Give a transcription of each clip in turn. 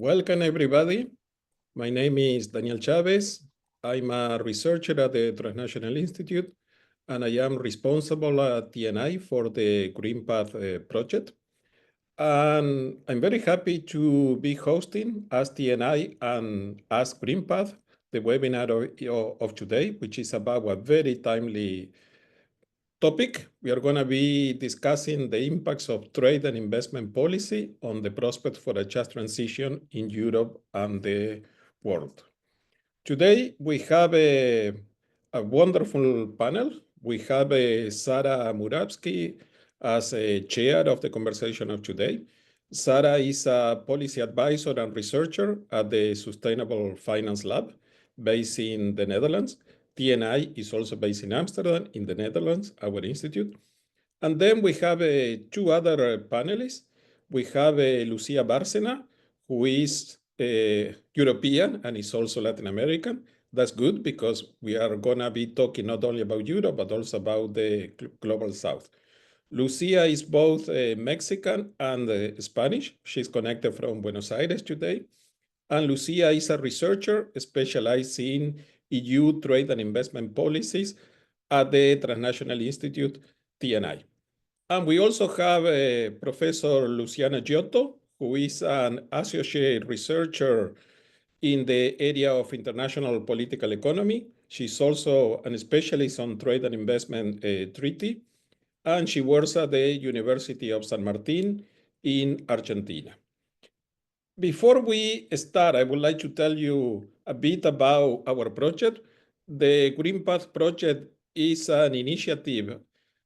Welcome, everybody. My name is Daniel Chavez. I'm a researcher at the Transnational Institute, and I am responsible at TNI for the GreenPath project. And I'm very happy to be hosting as TNI and as GreenPath the webinar of today, which is about a very timely topic. We are going to be discussing the impacts of trade and investment policy on the prospects for a just transition in Europe and the world. Today, we have a wonderful panel. We have Sarah Muravsky as a chair of the conversation of today. Sarah is a policy advisor and researcher at the Sustainable Finance Lab based in the Netherlands. TNI is also based in Amsterdam, in the Netherlands, our institute. And then we have two other panelists. We have Lucia Bárcena, who is European and is also Latin American. That's good because we are going to be talking not only about Europe, but also about the global South. Lucia is both Mexican and Spanish. She's connected from Buenos Aires today. And Lucia is a researcher specialized in EU trade and investment policies at the Transnational Institute, TNI. And we also have Professor Luciana Giotto, who is an associate researcher in the area of international political economy. She's also a specialist on trade and investment treaty, and she works at the University of San Martin in Argentina. Before we start, I would like to tell you a bit about our project. The GreenPath project is an initiative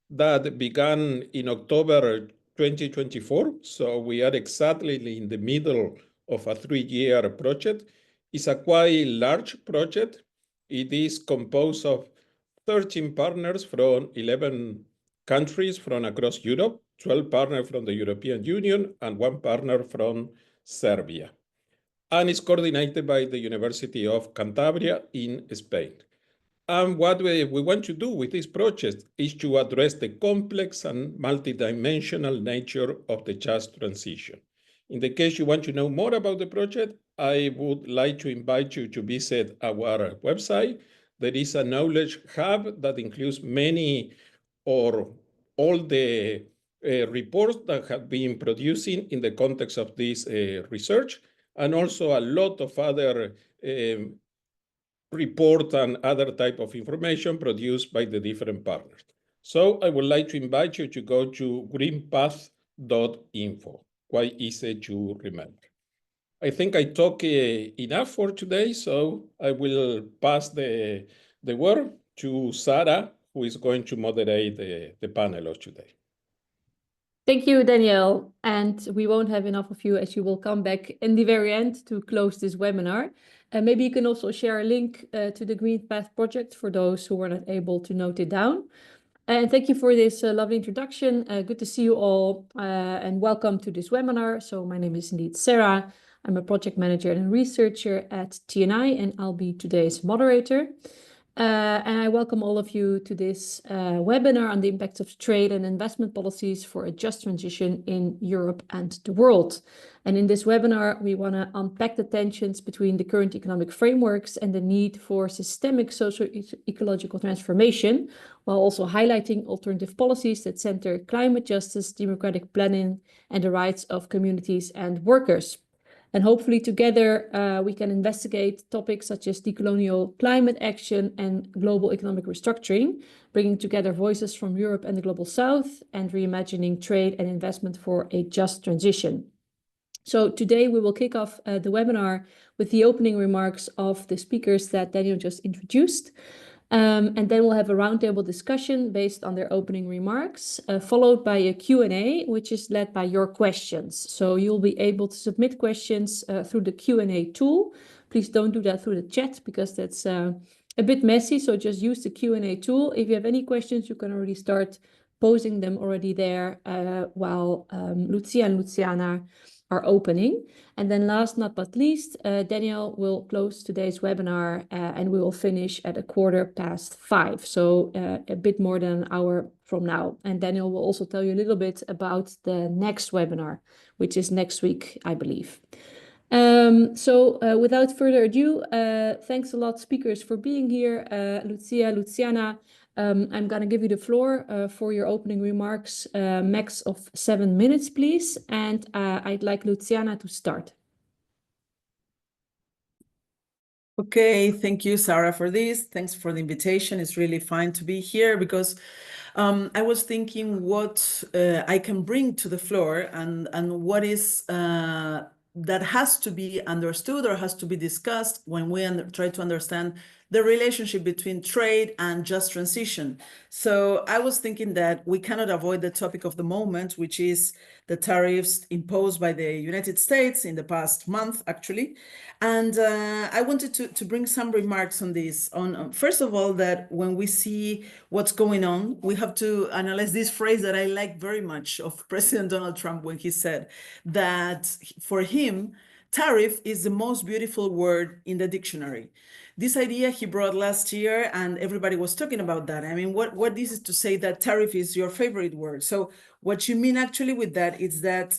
that began in October 2024. So we are exactly in the middle of a 3-year project. It's a quite large project. It is composed of 13 partners from 11 countries from across Europe, 12 partners from the European Union, and 1 partner from Serbia. And it's coordinated by the University of Cantabria in Spain. And what we want to do with this project is to address the complex and multidimensional nature of the just transition. In the case you want to know more about the project, I would like to invite you to visit our website. There is a knowledge hub that includes many or all the reports that have been producing in the context of this research, and also a lot of other report and other type of information produced by the different partners. So I would like to invite you to go to greenpaths.info, quite easy to remember. I think I talk enough for today, so I will pass the word to Sarah, who is going to moderate the panel of today. Thank you, Daniel. And we won't have enough of you, as you will come back in the very end to close this webinar. Maybe you can also share a link to the GreenPath project for those who were not able to note it down. And thank you for this lovely introduction. Good to see you all and welcome to this webinar. So my name is indeed Sarah. I'm a project manager and researcher at TNI, and I'll be today's moderator. And I welcome all of you to this webinar on the impacts of trade and investment policies for a just transition in Europe and the world. And in this webinar, we want to unpack the tensions between the current economic frameworks and the need for systemic socio-ecological transformation, while also highlighting alternative policies that center climate justice, democratic planning, and the rights of communities and workers. And hopefully together we can investigate topics such as decolonial climate action and global economic restructuring, bringing together voices from Europe and the global South and reimagining trade and investment for a just transition. So today we will kick off the webinar with the opening remarks of the speakers that Daniel just introduced. And then we'll have a roundtable discussion based on their opening remarks, followed by a Q&A, which is led by your questions. So you'll be able to submit questions through the Q&A tool. Please don't do that through the chat because that's a bit messy. So just use the Q&A tool. If you have any questions, you can already start posing them already there while Lucia and Luciana are opening. And then last but not least, Daniel will close today's webinar and we will finish at 5:15. So a bit more than an hour from now. And Daniel will also tell you a little bit about the next webinar, which is next week, I believe. Without further ado, thanks a lot, speakers, for being here. Lucia, Luciana, I'm going to give you the floor for your opening remarks, max of 7 minutes, please. And I'd like Luciana to start. Okay, thank you, Sarah, for this. Thanks for the invitation. It's really fun to be here because I was thinking what I can bring to the floor and what is that has to be understood or has to be discussed when we try to understand the relationship between trade and just transition. So I was thinking that we cannot avoid the topic of the moment, which is the tariffs imposed by the United States in the past month, actually. And I wanted to bring some remarks on this. First of all, that when we see what's going on, we have to analyze this phrase that I like very much of President Donald Trump when he said that for him, tariff is the most beautiful word in the dictionary. This idea he brought last year, and everybody was talking about that. I mean, what this is to say that tariff is your favorite word. So what you mean actually with that is that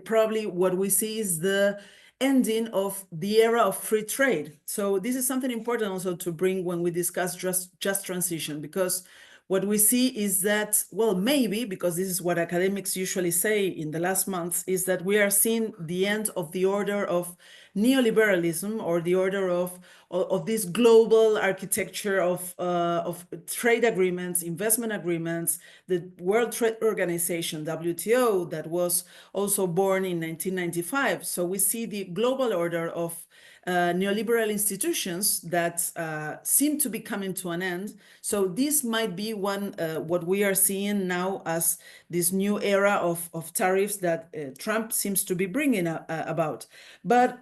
probably what we see is the ending of the era of free trade. So this is something important also to bring when we discuss just transition, because what we see is that, well, maybe, because this is what academics usually say in the last months, is that we are seeing the end of the order of neoliberalism, or the order of this global architecture of trade agreements, investment agreements, the World Trade Organization, WTO, that was also born in 1995. So we see the global order of neoliberal institutions that seem to be coming to an end. So this might be what we are seeing now as this new era of tariffs that Trump seems to be bringing about. But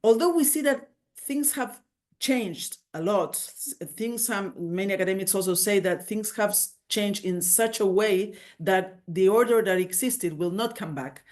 although we see that things have changed a lot, many academics also say that things have changed in such a way that the order that existed will not come back.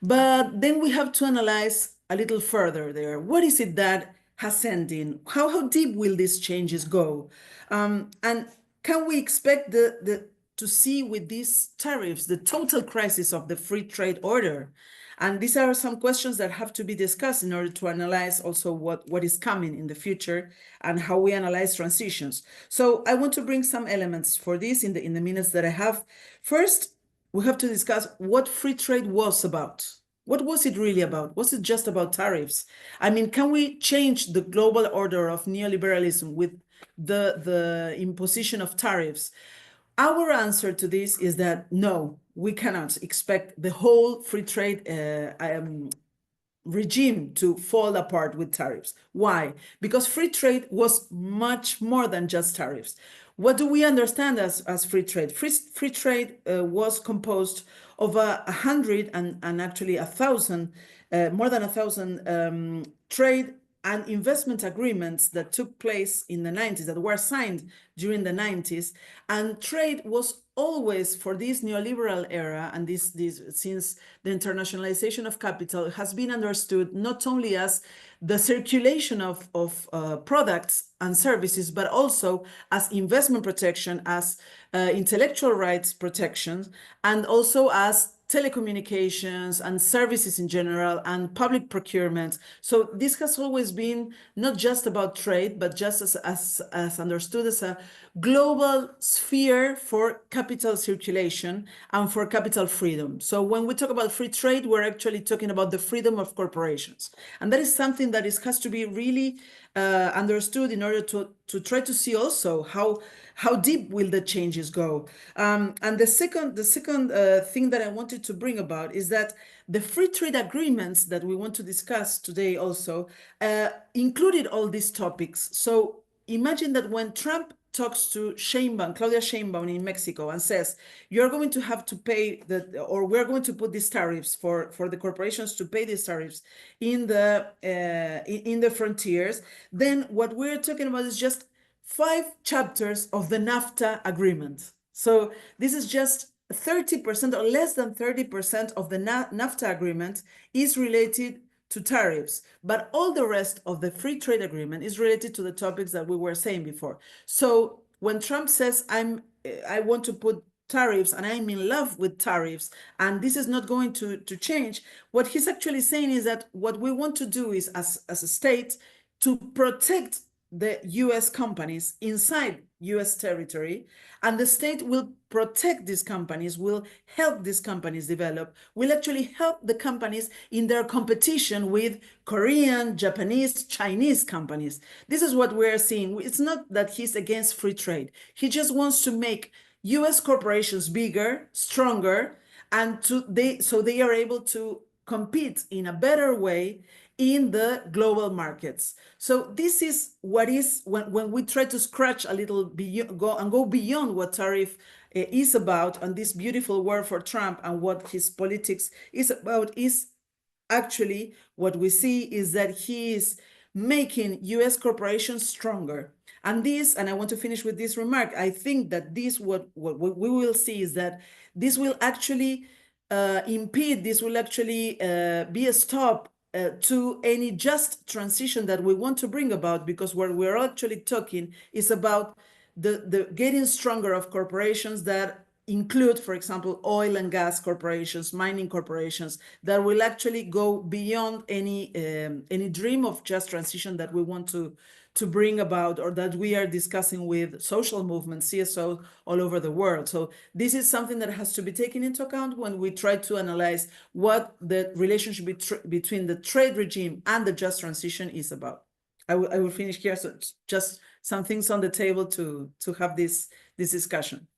But then we have to analyze a little further there. What is it that has ended? How deep will these changes go? And can we expect to see with these tariffs the total crisis of the free trade order? And these are some questions that have to be discussed in order to analyze also what is coming in the future and how we analyze transitions. So I want to bring some elements for this in the minutes that I have. First, we have to discuss what free trade was about. What was it really about? Was it just about tariffs? I mean, can we change the global order of neoliberalism with the imposition of tariffs? Our answer to this is that no, we cannot expect the whole free trade regime to fall apart with tariffs. Why? Because free trade was much more than just tariffs. What do we understand as free trade? Free trade was composed of 100 and actually 1,000, more than 1,000 trade and investment agreements that took place in the 90s, that were signed during the 90s. And trade was always, for this neoliberal era, and this since the internationalization of capital, has been understood not only as the circulation of products and services, but also as investment protection, as intellectual rights protection, and also as telecommunications and services in general, and public procurement. So this has always been not just about trade, but just as understood as a global sphere for capital circulation and for capital freedom. So when we talk about free trade, we're actually talking about the freedom of corporations. And that is something that has to be really understood in order to try to see also how deep will the changes go. And the second thing that I wanted to bring about is that the free trade agreements that we want to discuss today also included all these topics. So imagine that when Trump talks to Claudia Sheinbaum in Mexico, and says, you're going to have to pay or we're going to put these tariffs for the corporations to pay these tariffs in the frontiers, then what we're talking about is just 5 chapters of the NAFTA agreement. So this is just 30% or less than 30% of the NAFTA agreement is related to tariffs, but all the rest of the free trade agreement is related to the topics that we were saying before. So when Trump says, I want to put tariffs and I'm in love with tariffs and this is not going to change, what he's actually saying is that what we want to do is, as a state, to protect the US companies inside US territory, and the state will protect these companies, will help these companies develop, will actually help the companies in their competition with Korean, Japanese, Chinese companies. This is what we're seeing. It's not that he's against free trade. He just wants to make US corporations bigger, stronger, and so they are able to compete in a better way in the global markets. So this is what is when we try to scratch a little go beyond what tariff is about, and this beautiful word for Trump and what his politics is about, is actually what we see is that he is making US corporations stronger. And this, and I want to finish with this remark, I think that this, what we will see is that this will actually impede, this will actually be a stop to any just transition that we want to bring about, because what we're actually talking is about the getting stronger of corporations that include, for example, oil and gas corporations, mining corporations, that will actually go beyond any dream of just transition that we want to bring about, or that we are discussing with social movements, CSOs all over the world. So this is something that has to be taken into account when we try to analyze what the relationship between the trade regime and the just transition is about. I will finish here. So just some things on the table to have this discussion.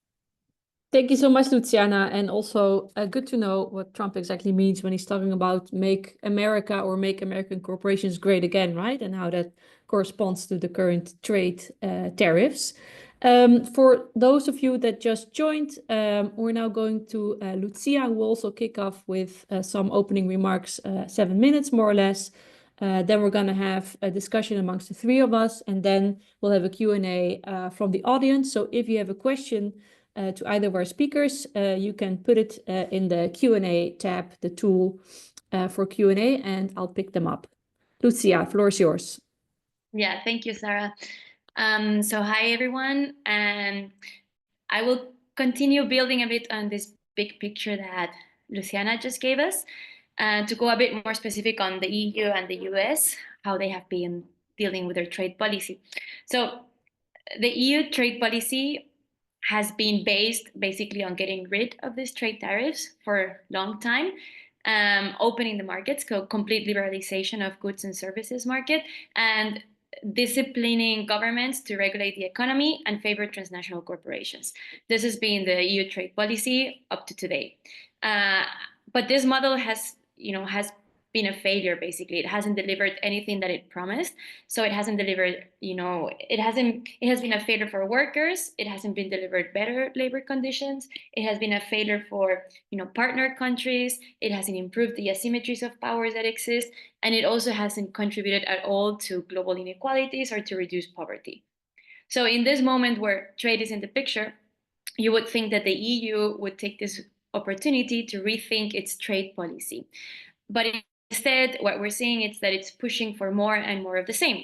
Thank you so much, Luciana. And also good to know what Trump exactly means when he's talking about make America or make American corporations great again, right? And how that corresponds to the current trade tariffs. For those of you that just joined, we're now going to Lucia, who will also kick off with some opening remarks, 7 minutes more or less. Then we're going to have a discussion amongst the three of us, and then we'll have a Q&A from the audience. So if you have a question to either of our speakers, you can put it in the Q&A tab, the tool for Q&A, and I'll pick them up. Lucia, floor is yours. Yeah, thank you, Sarah. So hi, everyone. And I will continue building a bit on this big picture that Luciana just gave us, to go a bit more specific on the EU and the US, how they have been dealing with their trade policy. So the EU trade policy has been based basically on getting rid of these trade tariffs for a long time, opening the markets, complete liberalization of goods and services market, and disciplining governments to regulate the economy and favor transnational corporations. This has been the EU trade policy up to today. But this model has been a failure. Basically, it hasn't delivered anything that it promised. So it hasn't delivered, it has been a failure for workers. It hasn't been delivered better labor conditions. It has been a failure for, partner countries. It hasn't improved the asymmetries of powers that exist. And it also hasn't contributed at all to global inequalities or to reduce poverty. So in this moment where trade is in the picture, you would think that the EU would take this opportunity to rethink its trade policy. But instead, what we're seeing is that it's pushing for more and more of the same.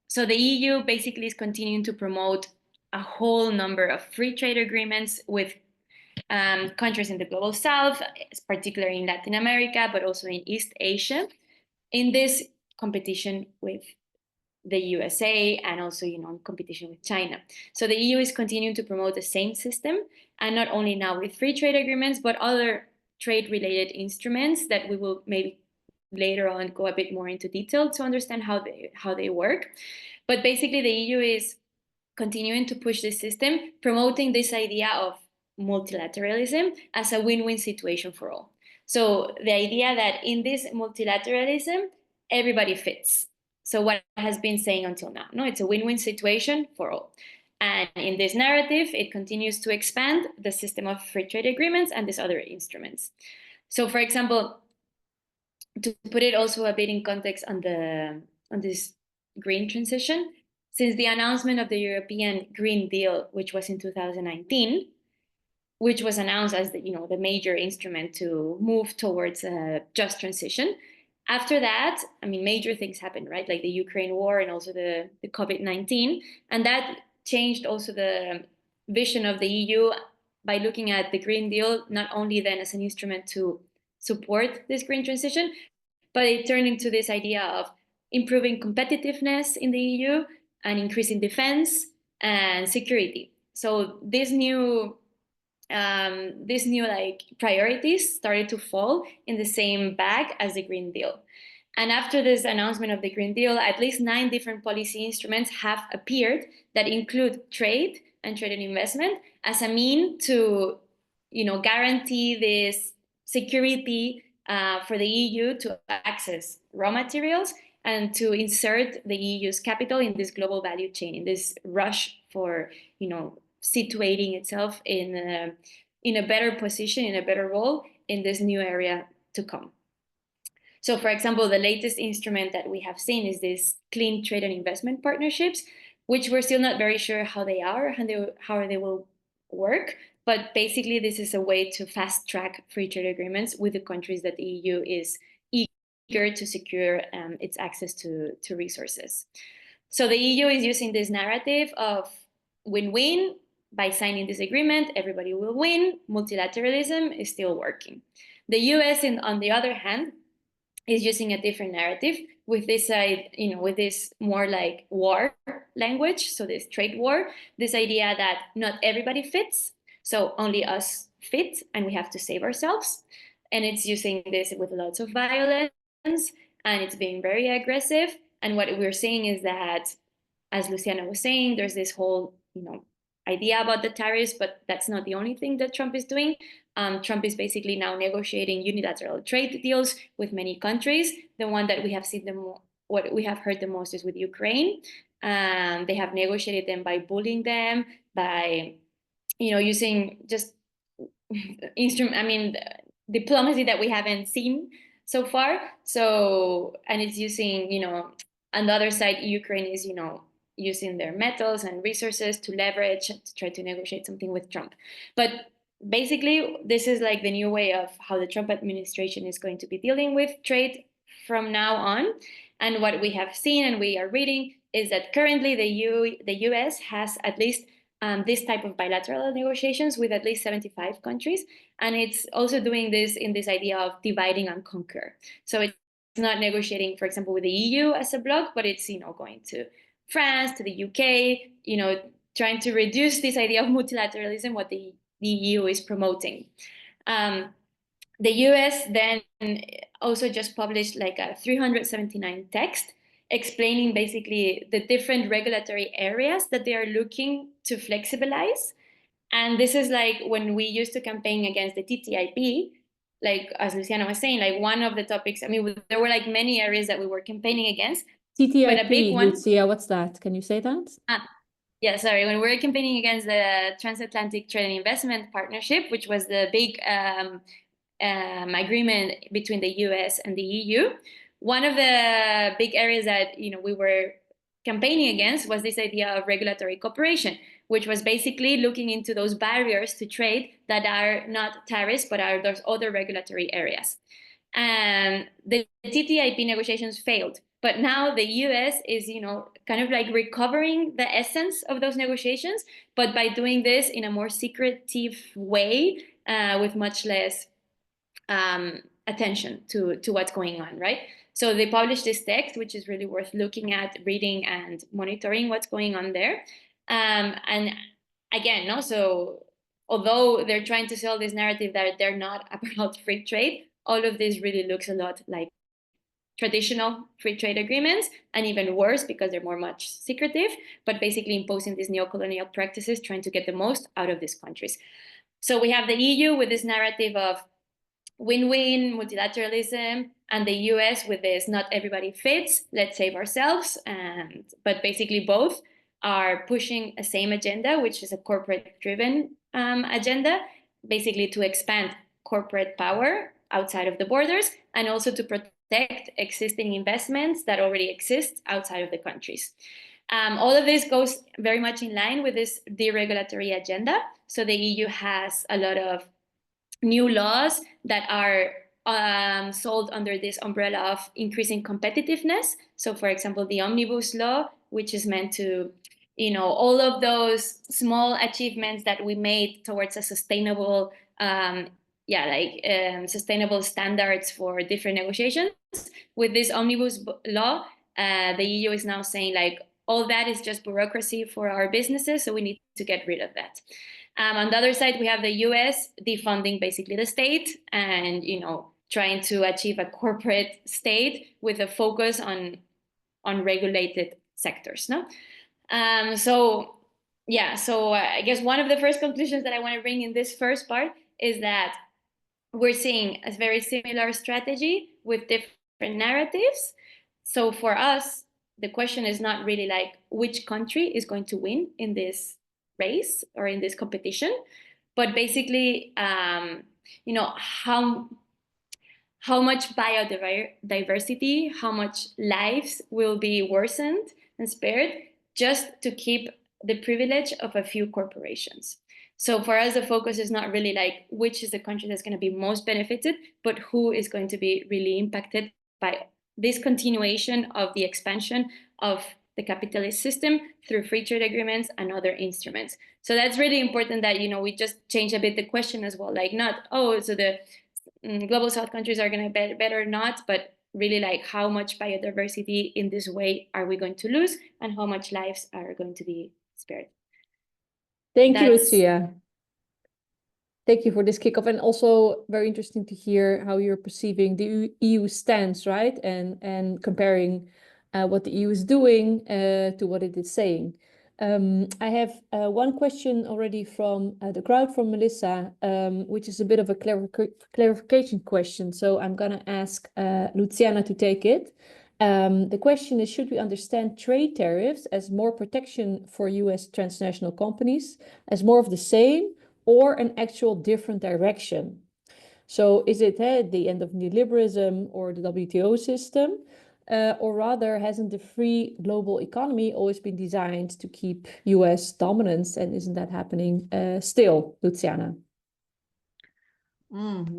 So the EU basically is continuing to promote a whole number of free trade agreements with countries in the global south, particularly in Latin America, but also in East Asia, in this competition with the USA and also, competition with China. So the EU is continuing to promote the same system, and not only now with free trade agreements, but other trade-related instruments that we will maybe later on go a bit more into detail to understand how they work. But basically, the EU is continuing to push this system, promoting this idea of multilateralism as a win-win situation for all. So the idea that in this multilateralism, everybody fits. So what has been saying until now, no, it's a win-win situation for all. And in this narrative, it continues to expand the system of free trade agreements and these other instruments. So, for example, to put it also a bit in context on this green transition, since the announcement of the European Green Deal, which was in 2019, which was announced as the major instrument to move towards a just transition. After that, major things happened, right? Like the Ukraine war and also the COVID-19, and that changed also the vision of the EU by looking at the Green Deal, not only then as an instrument to support this green transition, but it turned into this idea of improving competitiveness in the EU and increasing defense and security. So these new like priorities started to fall in the same bag as the Green Deal. And after this announcement of the Green Deal, at least 9 different policy instruments have appeared that include trade and trade and investment as a mean to, guarantee this security for the EU to access raw materials and to insert the EU's capital in this global value chain, in this rush for, situating itself in a better position, in a better role in this new area to come. So, for example, the latest instrument that we have seen is this clean trade and investment partnerships, which we're still not very sure how they are, how they will work. But basically, this is a way to fast track free trade agreements with the countries that the EU is eager to secure its access to resources. So the EU is using this narrative of win-win. By signing this agreement, everybody will win. Multilateralism is still working. The US, on the other hand, is using a different narrative with this with this more like war language, so this trade war, this idea that not everybody fits, so only us fit and we have to save ourselves. And it's using this with lots of violence, and it's being very aggressive. And what we're seeing is that, as Luciana was saying, there's this whole idea about the tariffs, but that's not the only thing that Trump is doing. Trump is basically now negotiating unilateral trade deals with many countries. The one that we have seen what we have heard the most is with Ukraine. They have negotiated them by bullying them, by using just diplomacy that we haven't seen so far. So, and it's using on the other side, Ukraine is using their metals and resources to leverage to try to negotiate something with Trump. But basically, this is like the new way of how the Trump administration is going to be dealing with trade from now on. And what we have seen and we are reading is that currently the US has at least this type of bilateral negotiations with at least 75 countries. And it's also doing this in this idea of dividing and conquer. So it's not negotiating, for example, with the EU as a bloc, but it's going to France, to the UK, trying to reduce this idea of multilateralism, what the EU is promoting. The US then also just published like a 379 text explaining basically the different regulatory areas that they are looking to flexibilize. And this is like when we used to campaign against the TTIP, like as Luciana was saying, like one of the topics, there were like many areas that we were campaigning against. TTIP, but a big one, Lucia, what's that? Can you say that? Yeah, sorry. When we were campaigning against the Transatlantic Trade and Investment Partnership, which was the big agreement between the US and the EU, one of the big areas that we were campaigning against was this idea of regulatory cooperation, which was basically looking into those barriers to trade that are not tariffs, but are those other regulatory areas. And the TTIP negotiations failed. But now the US is, kind of like recovering the essence of those negotiations, but by doing this in a more secretive way, with much less attention to what's going on, right? So they published this text, which is really worth looking at, reading, and monitoring what's going on there. And again, also, although they're trying to sell this narrative that they're not about free trade, all of this really looks a lot like traditional free trade agreements, and even worse because they're much secretive, but basically imposing these neo-colonial practices, trying to get the most out of these countries. So we have the EU with this narrative of win-win multilateralism, and the US with this not everybody fits, let's save ourselves. But basically both are pushing a same agenda, which is a corporate-driven agenda, basically to expand corporate power outside of the borders, and also to protect existing investments that already exist outside of the countries. All of this goes very much in line with this deregulatory agenda. So the EU has a lot of new laws that are sold under this umbrella of increasing competitiveness. So, for example, the Omnibus Law, which is meant to all of those small achievements that we made towards a sustainable, sustainable standards for different negotiations. With this omnibus law, the EU is now saying like, all that is just bureaucracy for our businesses, so we need to get rid of that. On the other side, we have the US defunding basically the state and, trying to achieve a corporate state with a focus on regulated sectors, no? So I guess one of the first conclusions that I want to bring in this first part is that we're seeing a very similar strategy with different narratives. So for us, the question is not really like which country is going to win in this race or in this competition, but basically, how much biodiversity, how much lives will be worsened and spared just to keep the privilege of a few corporations. So for us, the focus is not really like which is the country that's going to be most benefited, but who is going to be really impacted by this continuation of the expansion of the capitalist system through free trade agreements and other instruments. So that's really important that, we just change a bit the question as well, like not, so the global South countries are going to be better or not, but really like how much biodiversity in this way are we going to lose and how much lives are going to be spared. Thank you, Lucia. Thank you for this kickoff, and also very interesting to hear how you're perceiving the EU stance, right? And comparing what the EU is doing to what it is saying. I have one question already from the crowd, from Melissa, which is a bit of a clarification question. So I'm going to ask Luciana to take it. The question is, should we understand trade tariffs as more protection for US transnational companies, as more of the same, or an actual different direction? So is it the end of neoliberalism or the WTO system? Or rather, hasn't the free global economy always been designed to keep US dominance? And isn't that happening still, Luciana? In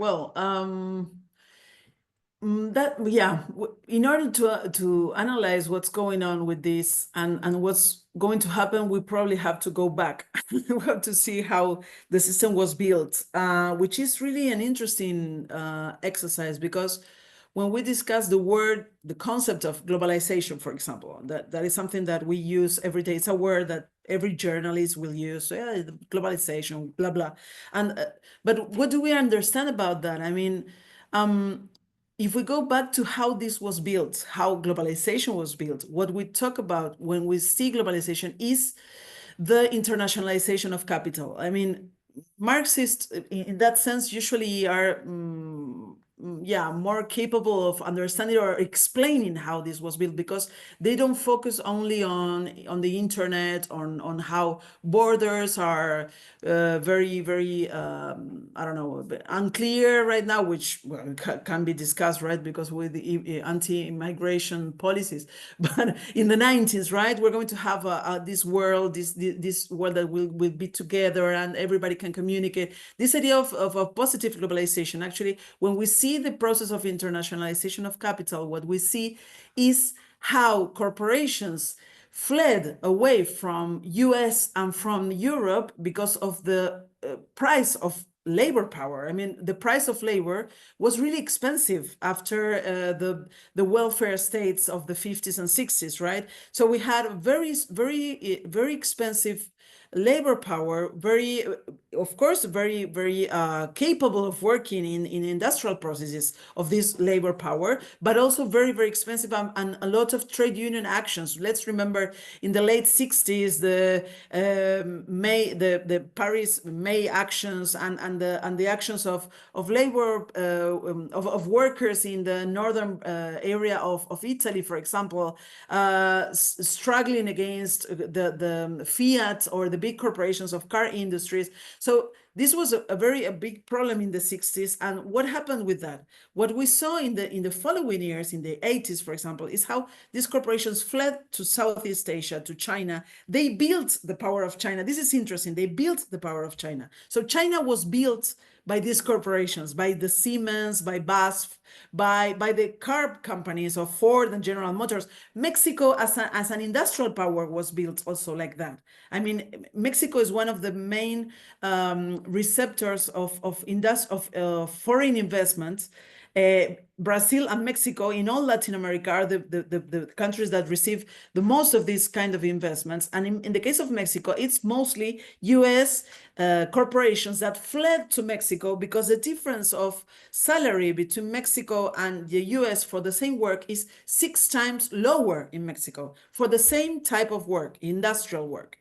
order to analyze what's going on with this and what's going to happen, we probably have to go back. We have to see how the system was built, which is really an interesting exercise, because when we discuss the concept of globalization, for example, that is something that we use every day. It's a word that every journalist will use. So, globalization, blah, blah. But what do we understand about that? I mean, if we go back to how this was built, how globalization was built, what we talk about when we see globalization is the internationalization of capital. I mean, Marxists, in that sense, usually are more capable of understanding or explaining how this was built, because they don't focus only on the internet, on how borders are very, very, unclear right now, which can be discussed, right, because with the anti-immigration policies. But in the 90s, right, we're going to have this world, this world that will be together and everybody can communicate. This idea of a positive globalization, actually, when we see the process of internationalization of capital, what we see is how corporations fled away from US and from Europe because of the price of labor power. I mean, the price of labor was really expensive after the welfare states of the 50s and 60s, right? So we had very, very, very expensive labor power, very, of course, very, very capable of working in industrial processes of this labor power, but also very, very expensive, and a lot of trade union actions. Let's remember in the late 60s, the Paris May actions and the actions of labor of workers in the northern area of Italy, for example, struggling against the Fiat or the big corporations of car industries. So this was a big problem in the 60s. And what happened with that? What we saw in the following years, in the 80s, for example, is how these corporations fled to Southeast Asia, to China. They built the power of China. This is interesting. They built the power of China. So China was built by these corporations, by the Siemens, by BASF, by the car companies of Ford and General Motors. Mexico as an industrial power was built also like that. I mean, Mexico is one of the main receptors of foreign investments. Brazil and Mexico in all Latin America are the countries that receive the most of these kind of investments. And in the case of Mexico, it's mostly US corporations that fled to Mexico because the difference of salary between Mexico and the US for the same work is 6 times lower in Mexico for the same type of work, industrial work.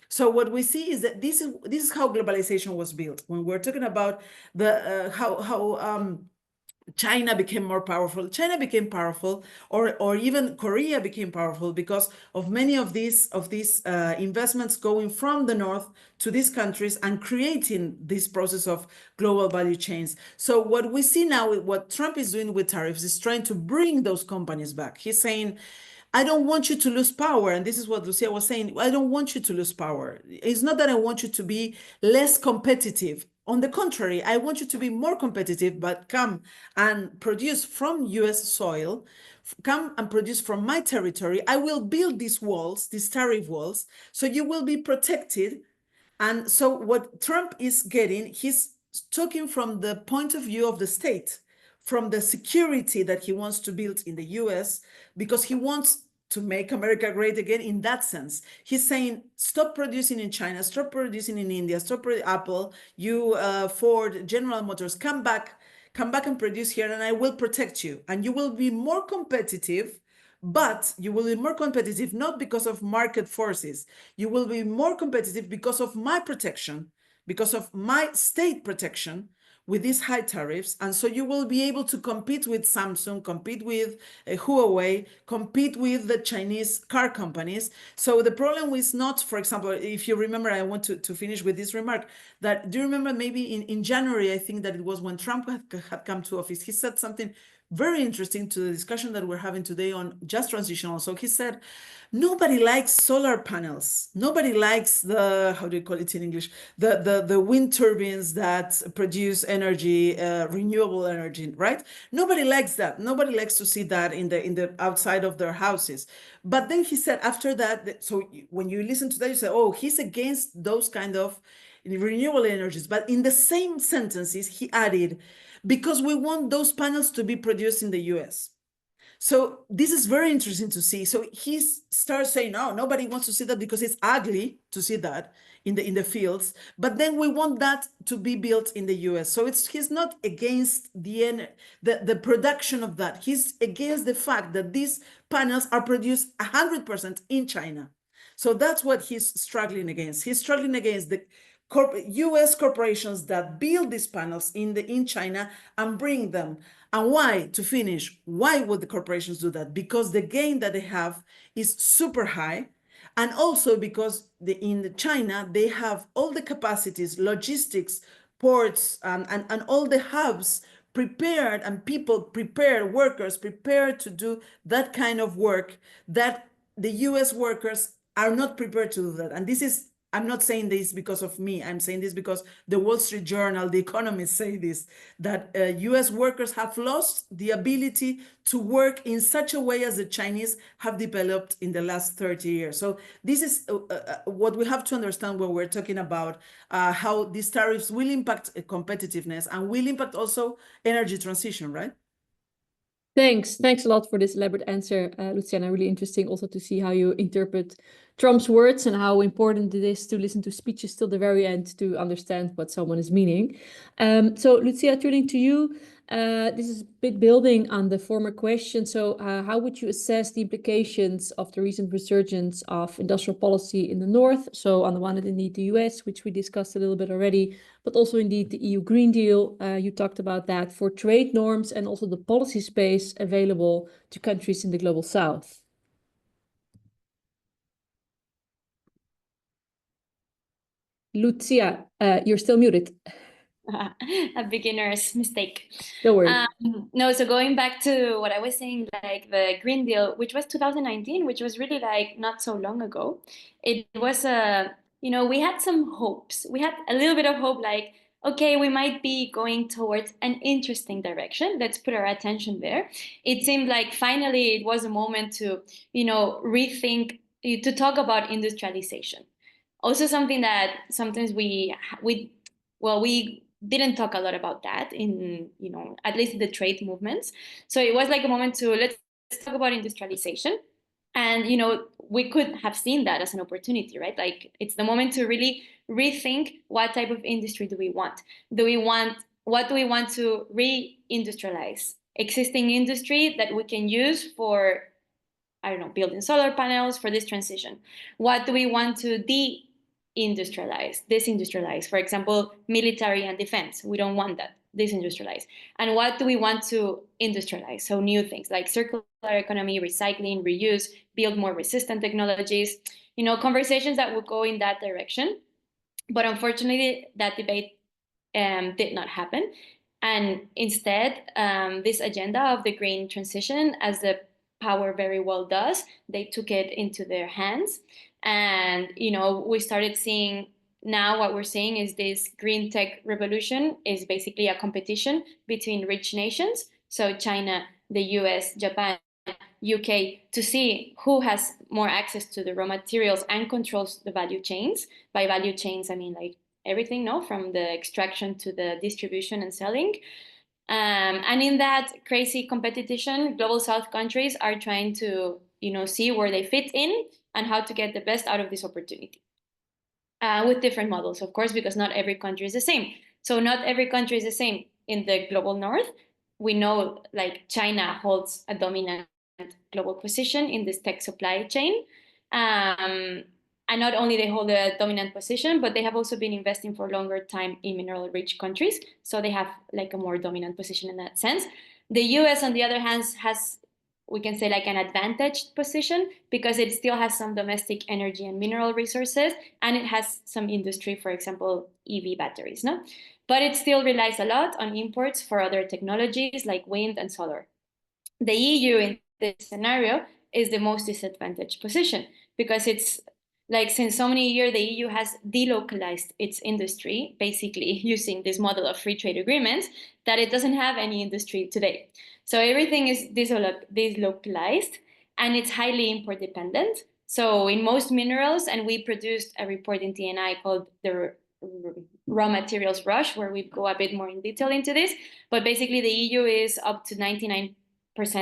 So what we see is that this is how globalization was built. When we're talking about the how China became more powerful. China became powerful, or even Korea became powerful because of many of these investments going from the north to these countries and creating this process of global value chains. So what we see now, what Trump is doing with tariffs, is trying to bring those companies back. He's saying, I don't want you to lose power. And this is what Lucia was saying. I don't want you to lose power. It's not that I want you to be less competitive. On the contrary, I want you to be more competitive, but come and produce from US soil, come and produce from my territory. I will build these walls, these tariff walls, so you will be protected. And so what Trump is getting, he's talking from the point of view of the state, from the security that he wants to build in the US, because he wants to make America great again in that sense. He's saying, stop producing in China, stop producing in India, stop Apple, you Ford, General Motors, come back and produce here, and I will protect you. And you will be more competitive, but you will be more competitive not because of market forces. You will be more competitive because of my protection, because of my state protection with these high tariffs. And so you will be able to compete with Samsung, compete with Huawei, compete with the Chinese car companies. So the problem is not, for example, if you remember, I want to finish with this remark, that do you remember maybe in January, I think that it was when Trump had come to office, he said something very interesting to the discussion that we're having today on just transition also. He said, nobody likes solar panels. Nobody likes the, how do you call it in English? The wind turbines that produce energy, renewable energy, right? Nobody likes that. Nobody likes to see that in the outside of their houses. But then he said after that, so when you listen to that, you say, oh, he's against those kind of renewable energies. But in the same sentences, he added, because we want those panels to be produced in the US. So this is very interesting to see. So he starts saying, no, nobody wants to see that because it's ugly to see that in the fields. But then we want that to be built in the US. So he's not against the production of that. He's against the fact that these panels are produced 100% in China. So that's what he's struggling against. He's struggling against the US corporations that build these panels in China and bring them. And why, to finish, why would the corporations do that? Because the gain that they have is super high. And also because in China, they have all the capacities, logistics, ports, and all the hubs prepared, and people prepared, workers prepared to do that kind of work that the US workers are not prepared to do that. And this is, I'm not saying this because of me. I'm saying this because the Wall Street Journal, the Economist say this, that US workers have lost the ability to work in such a way as the Chinese have developed in the last 30 years. So this is what we have to understand when we're talking about how these tariffs will impact competitiveness and will impact also energy transition, right? Thanks a lot for this elaborate answer, Luciana. Really interesting also to see how you interpret Trump's words and how important it is to listen to speeches till the very end to understand what someone is meaning. So Lucia, turning to you, this is a bit building on the former question. So how would you assess the implications of the recent resurgence of industrial policy in the North? So on the one hand, indeed, the US, which we discussed a little bit already, but also indeed the EU Green Deal. You talked about that for trade norms and also the policy space available to countries in the global South. Lucia, you're still muted. A beginner's mistake. Don't worry. No, so going back to what I was saying, like the Green Deal, which was 2019, which was really like not so long ago. It was we had some hopes. We had a little bit of hope, like, okay, we might be going towards an interesting direction. Let's put our attention there. It seemed like finally it was a moment to, rethink, to talk about industrialization. Also something that sometimes we didn't talk a lot about that in, at least the trade movements. So it was like a moment to let's talk about industrialization. And, we could have seen that as an opportunity, right? Like it's the moment to really rethink what type of industry do we want? What do we want to re-industrialize? Existing industry that we can use for, I don't know, building solar panels for this transition. What do we want to disindustrialize? For example, military and defense. We don't want that, disindustrialize. And what do we want to industrialize? So new things like circular economy, recycling, reuse, build more resistant technologies, conversations that would go in that direction. But unfortunately, that debate did not happen. And instead, this agenda of the green transition, as the power very well does, they took it into their hands. And, we started seeing now what we're seeing is this green tech revolution is basically a competition between rich nations. So China, the US, Japan, UK, to see who has more access to the raw materials and controls the value chains. By value chains, I mean like everything, no, from the extraction to the distribution and selling. And in that crazy competition, global South countries are trying to, see where they fit in and how to get the best out of this opportunity. With different models, of course, because not every country is the same. So not every country is the same. In the global North, we know like China holds a dominant global position in this tech supply chain. And not only they hold a dominant position, but they have also been investing for a longer time in mineral-rich countries. So they have like a more dominant position in that sense. The US, on the other hand, has, we can say, like an advantaged position because it still has some domestic energy and mineral resources, and it has some industry, for example, EV batteries, no? But it still relies a lot on imports for other technologies like wind and solar. The EU in this scenario is the most disadvantaged position because it's like since so many years, the EU has delocalized its industry, basically using this model of free trade agreements, that it doesn't have any industry today. So everything is deslocalized and it's highly import dependent. So in most minerals, and we produced a report in TNI called the Raw Materials Rush, where we go a bit more in detail into this, but basically the EU is up to 99%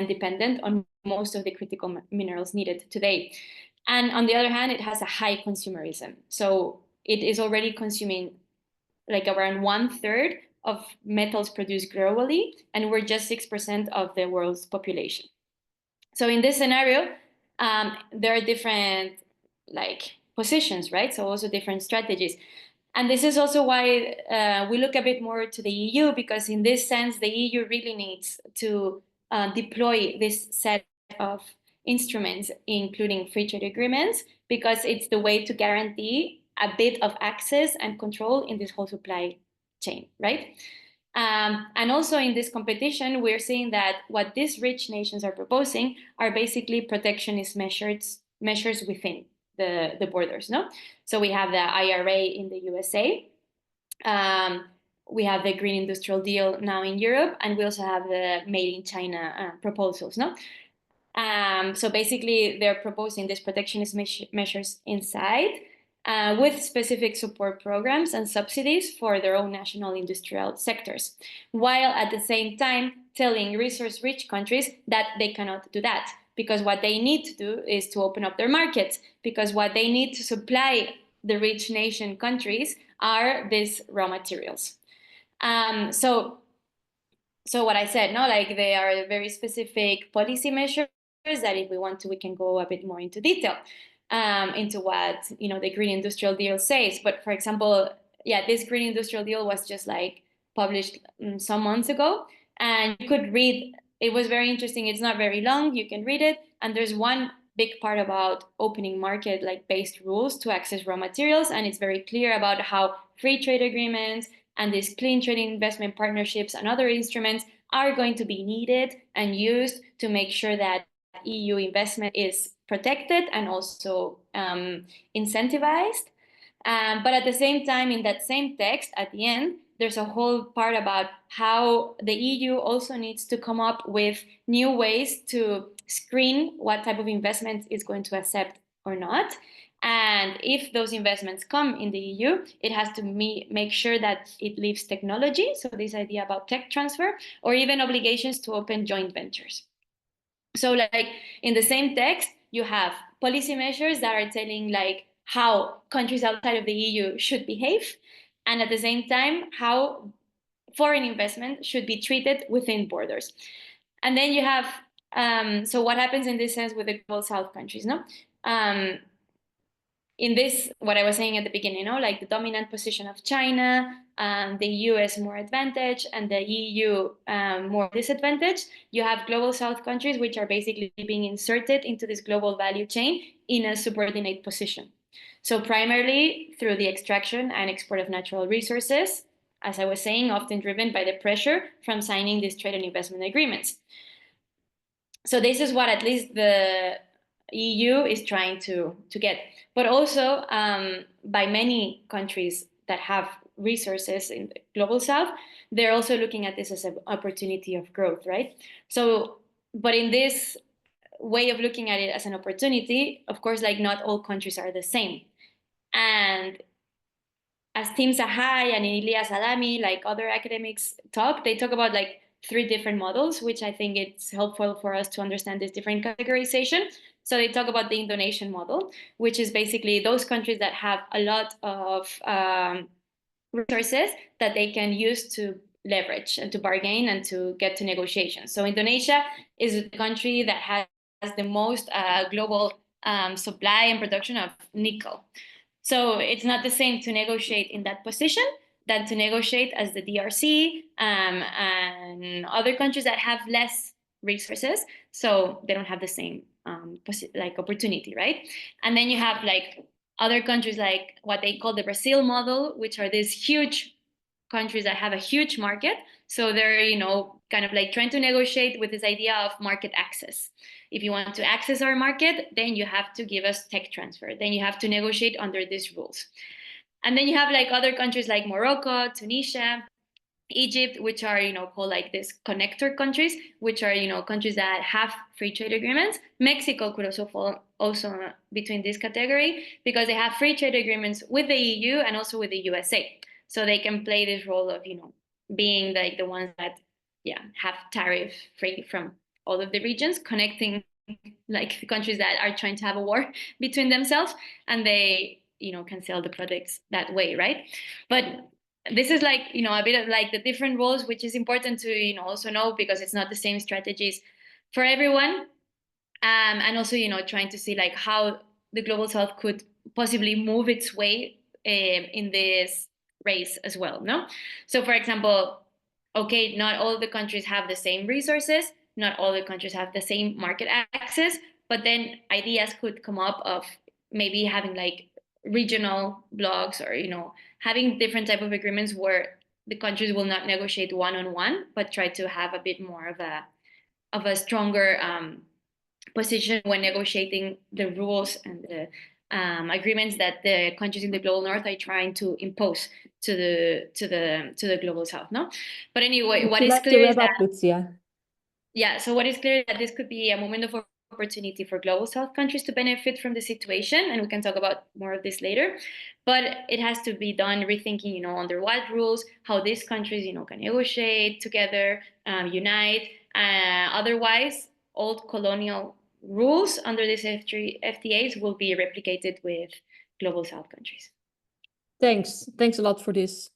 dependent on most of the critical minerals needed today. And on the other hand, it has a high consumerism. So it is already consuming like around 1/3 of metals produced globally, and we're just 6% of the world's population. So in this scenario, there are different like positions, right? So also different strategies. And this is also why we look a bit more to the EU, because in this sense, the EU really needs to deploy this set of instruments, including free trade agreements, because it's the way to guarantee a bit of access and control in this whole supply chain, right? And also in this competition, we're seeing that what these rich nations are proposing are basically protectionist measures within the borders, no? So we have the IRA in the USA, we have the Green Industrial Deal now in Europe, and we also have the Made in China proposals, no? So basically, they're proposing these protectionist measures inside with specific support programs and subsidies for their own national industrial sectors, while at the same time telling resource-rich countries that they cannot do that, because what they need to do is to open up their markets, because what they need to supply the rich nation countries are these raw materials. So what I said, no, like they are very specific policy measures that if we want to, we can go a bit more into detail into what, the Green Industrial Deal says. But for example, yeah, this Green Industrial Deal was just like published some months ago, and you could read, it was very interesting. It's not very long, you can read it. And there's one big part about opening market like based rules to access raw materials. And it's very clear about how free trade agreements and these clean trading investment partnerships and other instruments are going to be needed and used to make sure that EU investment is protected and also incentivized. But at the same time, in that same text, at the end, there's a whole part about how the EU also needs to come up with new ways to screen what type of investment is going to accept or not. And if those investments come in the EU, it has to make sure that it leaves technology, so this idea about tech transfer, or even obligations to open joint ventures. So like in the same text, you have policy measures that are telling like how countries outside of the EU should behave, and at the same time, how foreign investment should be treated within borders. And then you have, so what happens in this sense with the Global South countries, no? In this, what I was saying at the beginning, like the dominant position of China, the US more advantage, and the EU more disadvantage, you have Global South countries which are basically being inserted into this global value chain in a subordinate position. So primarily through the extraction and export of natural resources, as I was saying, often driven by the pressure from signing these trade and investment agreements. So this is what at least the EU is trying to get, but also by many countries that have resources in the Global South, they're also looking at this as an opportunity of growth, right? So, but in this way of looking at it as an opportunity, of course, like not all countries are the same. And as Tim Sahai and Ilias Adami, like other academics they talk about like 3 different models, which I think it's helpful for us to understand this different categorization. So they talk about the Indonesian model, which is basically those countries that have a lot of resources that they can use to leverage and to bargain and to get to negotiations. So Indonesia is the country that has the most global supply and production of nickel. So it's not the same to negotiate in that position than to negotiate as the DRC and other countries that have less resources, so they don't have the same like opportunity, right? And then you have like other countries like what they call the Brazil model, which are these huge countries that have a huge market. So they're, kind of like trying to negotiate with this idea of market access. If you want to access our market, then you have to give us tech transfer. Then you have to negotiate under these rules. And then you have like other countries like Morocco, Tunisia, Egypt, which are, called like these connector countries, which are, countries that have free trade agreements. Mexico could also fall between this category because they have free trade agreements with the EU and also with the USA. So they can play this role of, being like the ones that, have tariff free from all of the regions, connecting like the countries that are trying to have a war between themselves, and they, can sell the products that way, right? But this is like, a bit of like the different roles, which is important to, also know because it's not the same strategies for everyone. And also, trying to see like how the Global South could possibly move its way in this race as well, no? So for example, okay, not all the countries have the same resources, not all the countries have the same market access, but then ideas could come up of maybe having like regional blocs or, having different type of agreements where the countries will not negotiate one-on-one, but try to have a bit more of a stronger position when negotiating the rules and the agreements that the countries in the global north are trying to impose to the global south, no? But anyway, what is clear is that Lucia. Yeah, so what is clear is that this could be a moment of opportunity for global south countries to benefit from the situation, and we can talk about more of this later. But it has to be done rethinking, under what rules, how these countries, can negotiate together, unite. Otherwise, old colonial rules under these FTAs will be replicated with global south countries. Thanks a lot for this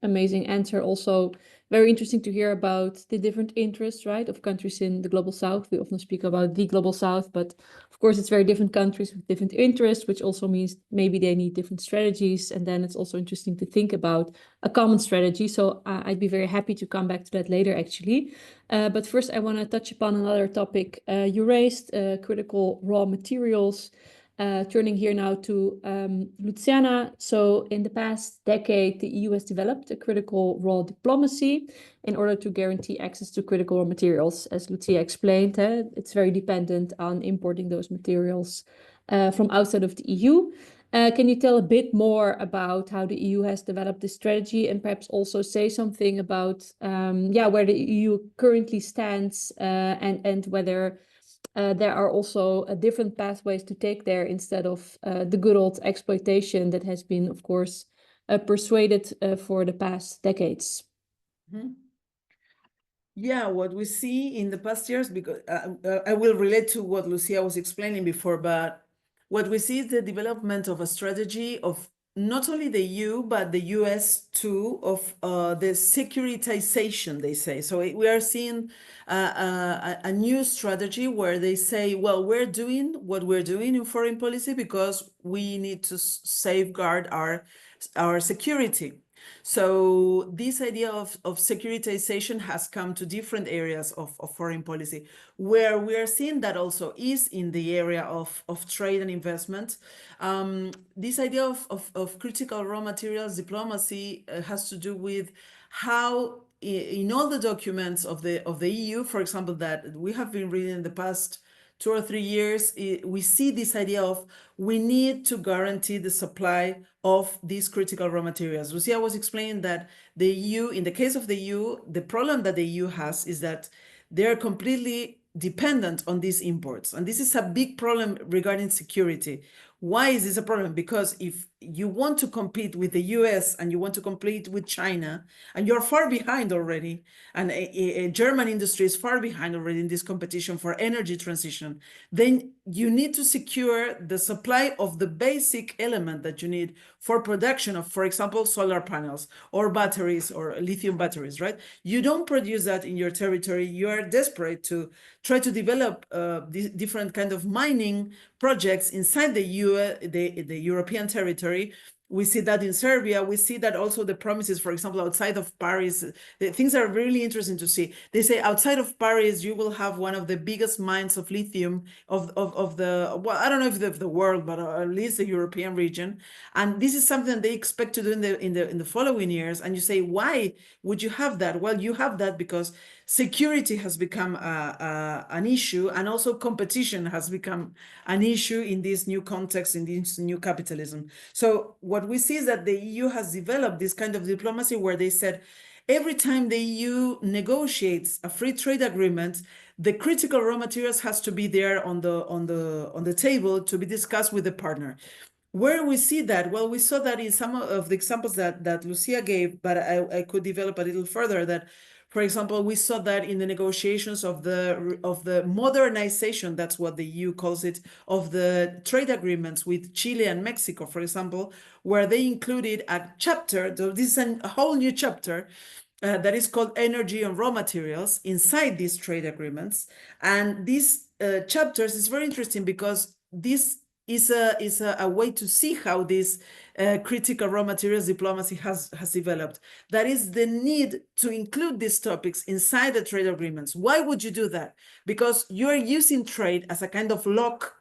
amazing answer. Also very interesting to hear about the different interests, right, of countries in the Global South. We often speak about the Global South, but of course it's very different countries with different interests, which also means maybe they need different strategies. And then it's also interesting to think about a common strategy. So I'd be very happy to come back to that later, actually. But first I want to touch upon another topic you raised, critical raw materials. Turning here now to Luciana. So in the past decade, the EU has developed a critical raw diplomacy in order to guarantee access to critical raw materials. As Lucia explained, it's very dependent on importing those materials from outside of the EU. Can you tell a bit more about how the EU has developed this strategy, and perhaps also say something about where the EU currently stands, and whether there are also different pathways to take there instead of the good old exploitation that has been, of course, persuaded for the past decades? Mm-hmm. Yeah, what we see in the past years, because I will relate to what Lucia was explaining before, but what we see is the development of a strategy of not only the EU, but the US too, of the securitization, they say. So we are seeing a new strategy where they say, well, we're doing what we're doing in foreign policy because we need to safeguard our security. So this idea of securitization has come to different areas of foreign policy, where we are seeing that also is in the area of trade and investment. This idea of critical raw materials diplomacy has to do with how in all the documents of the EU, for example, that we have been reading in the past 2 or 3 years, we see this idea of we need to guarantee the supply of these critical raw materials. Lucia was explaining that the EU, in the case of the EU, the problem that the EU has is that they're completely dependent on these imports. And this is a big problem regarding security. Why is this a problem? Because if you want to compete with the US and you want to compete with China, and you're far behind already, and a German industry is far behind already in this competition for energy transition, then you need to secure the supply of the basic element that you need for production of, for example, solar panels or batteries or lithium batteries, right? You don't produce that in your territory. You are desperate to try to develop different kind of mining projects inside the European territory. We see that in Serbia. We see that also the promises, for example, outside of Paris, things are really interesting to see. They say outside of Paris, you will have one of the biggest mines of lithium of the, well, I don't know if of the world, but at least the European region. And this is something they expect to do in the following years. And you say, why would you have that? Well, you have that because security has become an issue, and also competition has become an issue in this new context, in this new capitalism. So what we see is that the EU has developed this kind of diplomacy where they said, every time the EU negotiates a free trade agreement, the critical raw materials has to be there on the table to be discussed with the partner. Where we see that? Well, we saw that in some of the examples that Lucia gave, but I could develop a little further that, for example, we saw that in the negotiations of the modernization, that's what the EU calls it, of the trade agreements with Chile and Mexico, for example, where they included a chapter, this is a whole new chapter, that is called energy and raw materials inside these trade agreements. And these chapters is very interesting because this is a way to see how this critical raw materials diplomacy has developed. That is the need to include these topics inside the trade agreements. Why would you do that? Because you're using trade as a kind of lock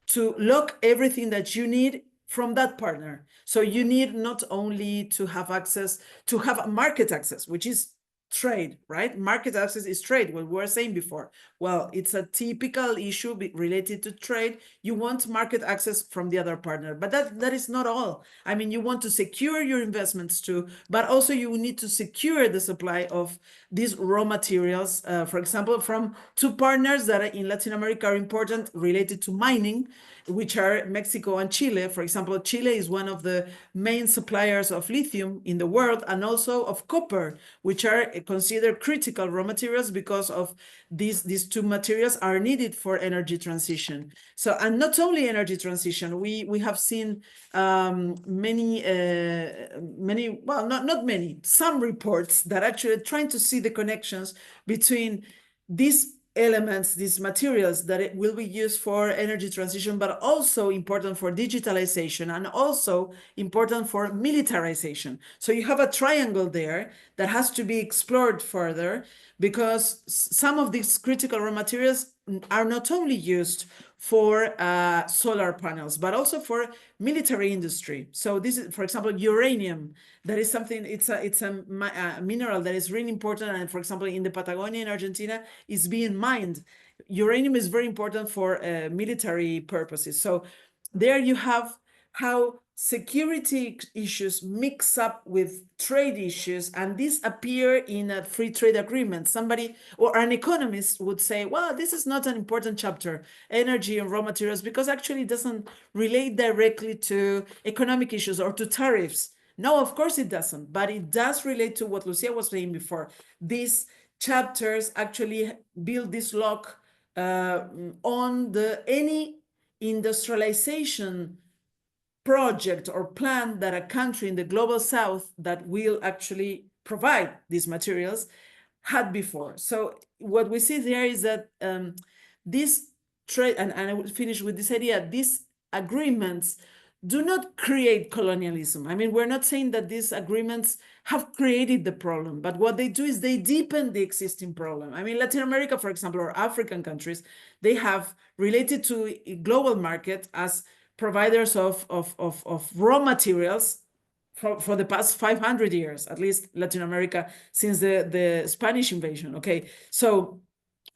to lock everything that you need from that partner. So you need not only to have access, to have market access, which is trade, right? Market access is trade, what we were saying before. Well, it's a typical issue related to trade. You want market access from the other partner, but that is not all. I mean, you want to secure your investments too, but also you need to secure the supply of these raw materials, for example, from two partners that in Latin America are important related to mining, which are Mexico and Chile. For example, Chile is one of the main suppliers of lithium in the world, and also of copper, which are considered critical raw materials because of these two materials are needed for energy transition. So, and not only energy transition, we have seen many, well, not many, some reports that actually trying to see the connections between these elements, these materials that it will be used for energy transition, but also important for digitalization and also important for militarization. So you have a triangle there that has to be explored further, because some of these critical raw materials are not only used for solar panels, but also for military industry. So this is, for example, uranium. That is something, it's a mineral that is really important. And for example, in the Patagonia in Argentina, is being mined. Uranium is very important for military purposes. So there you have how security issues mix up with trade issues, and these appear in a free trade agreement. Somebody or an economist would say, well, this is not an important chapter, energy and raw materials, because actually it doesn't relate directly to economic issues or to tariffs. No, of course it doesn't, but it does relate to what Lucia was saying before. These chapters actually build this lock on any industrialization project or plan that a country in the global south that will actually provide these materials had before. So what we see there is that this trade, and I will finish with this idea, these agreements do not create colonialism. I mean, we're not saying that these agreements have created the problem, but what they do is they deepen the existing problem. I mean, Latin America, for example, or African countries, they have related to a global market as providers of raw materials for the past 500 years, at least Latin America, since the Spanish invasion. Okay, so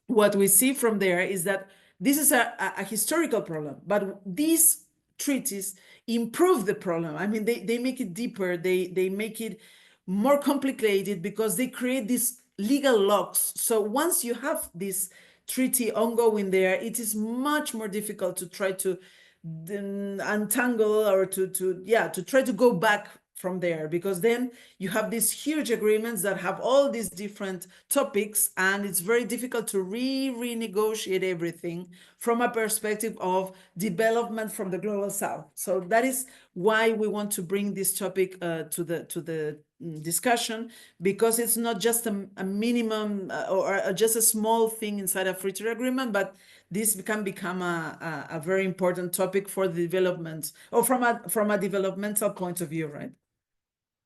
what we see from there is that this is a historical problem, but these treaties improve the problem. I mean, they make it deeper, they make it more complicated because they create these legal locks. So once you have this treaty ongoing there, it is much more difficult to try to untangle or to try to go back from there, because then you have these huge agreements that have all these different topics, and it's very difficult to renegotiate everything from a perspective of development from the global south. So that is why we want to bring this topic to the discussion, because it's not just a minimum or just a small thing inside a free trade agreement, but this can become a very important topic for the development, or from a developmental point of view, right?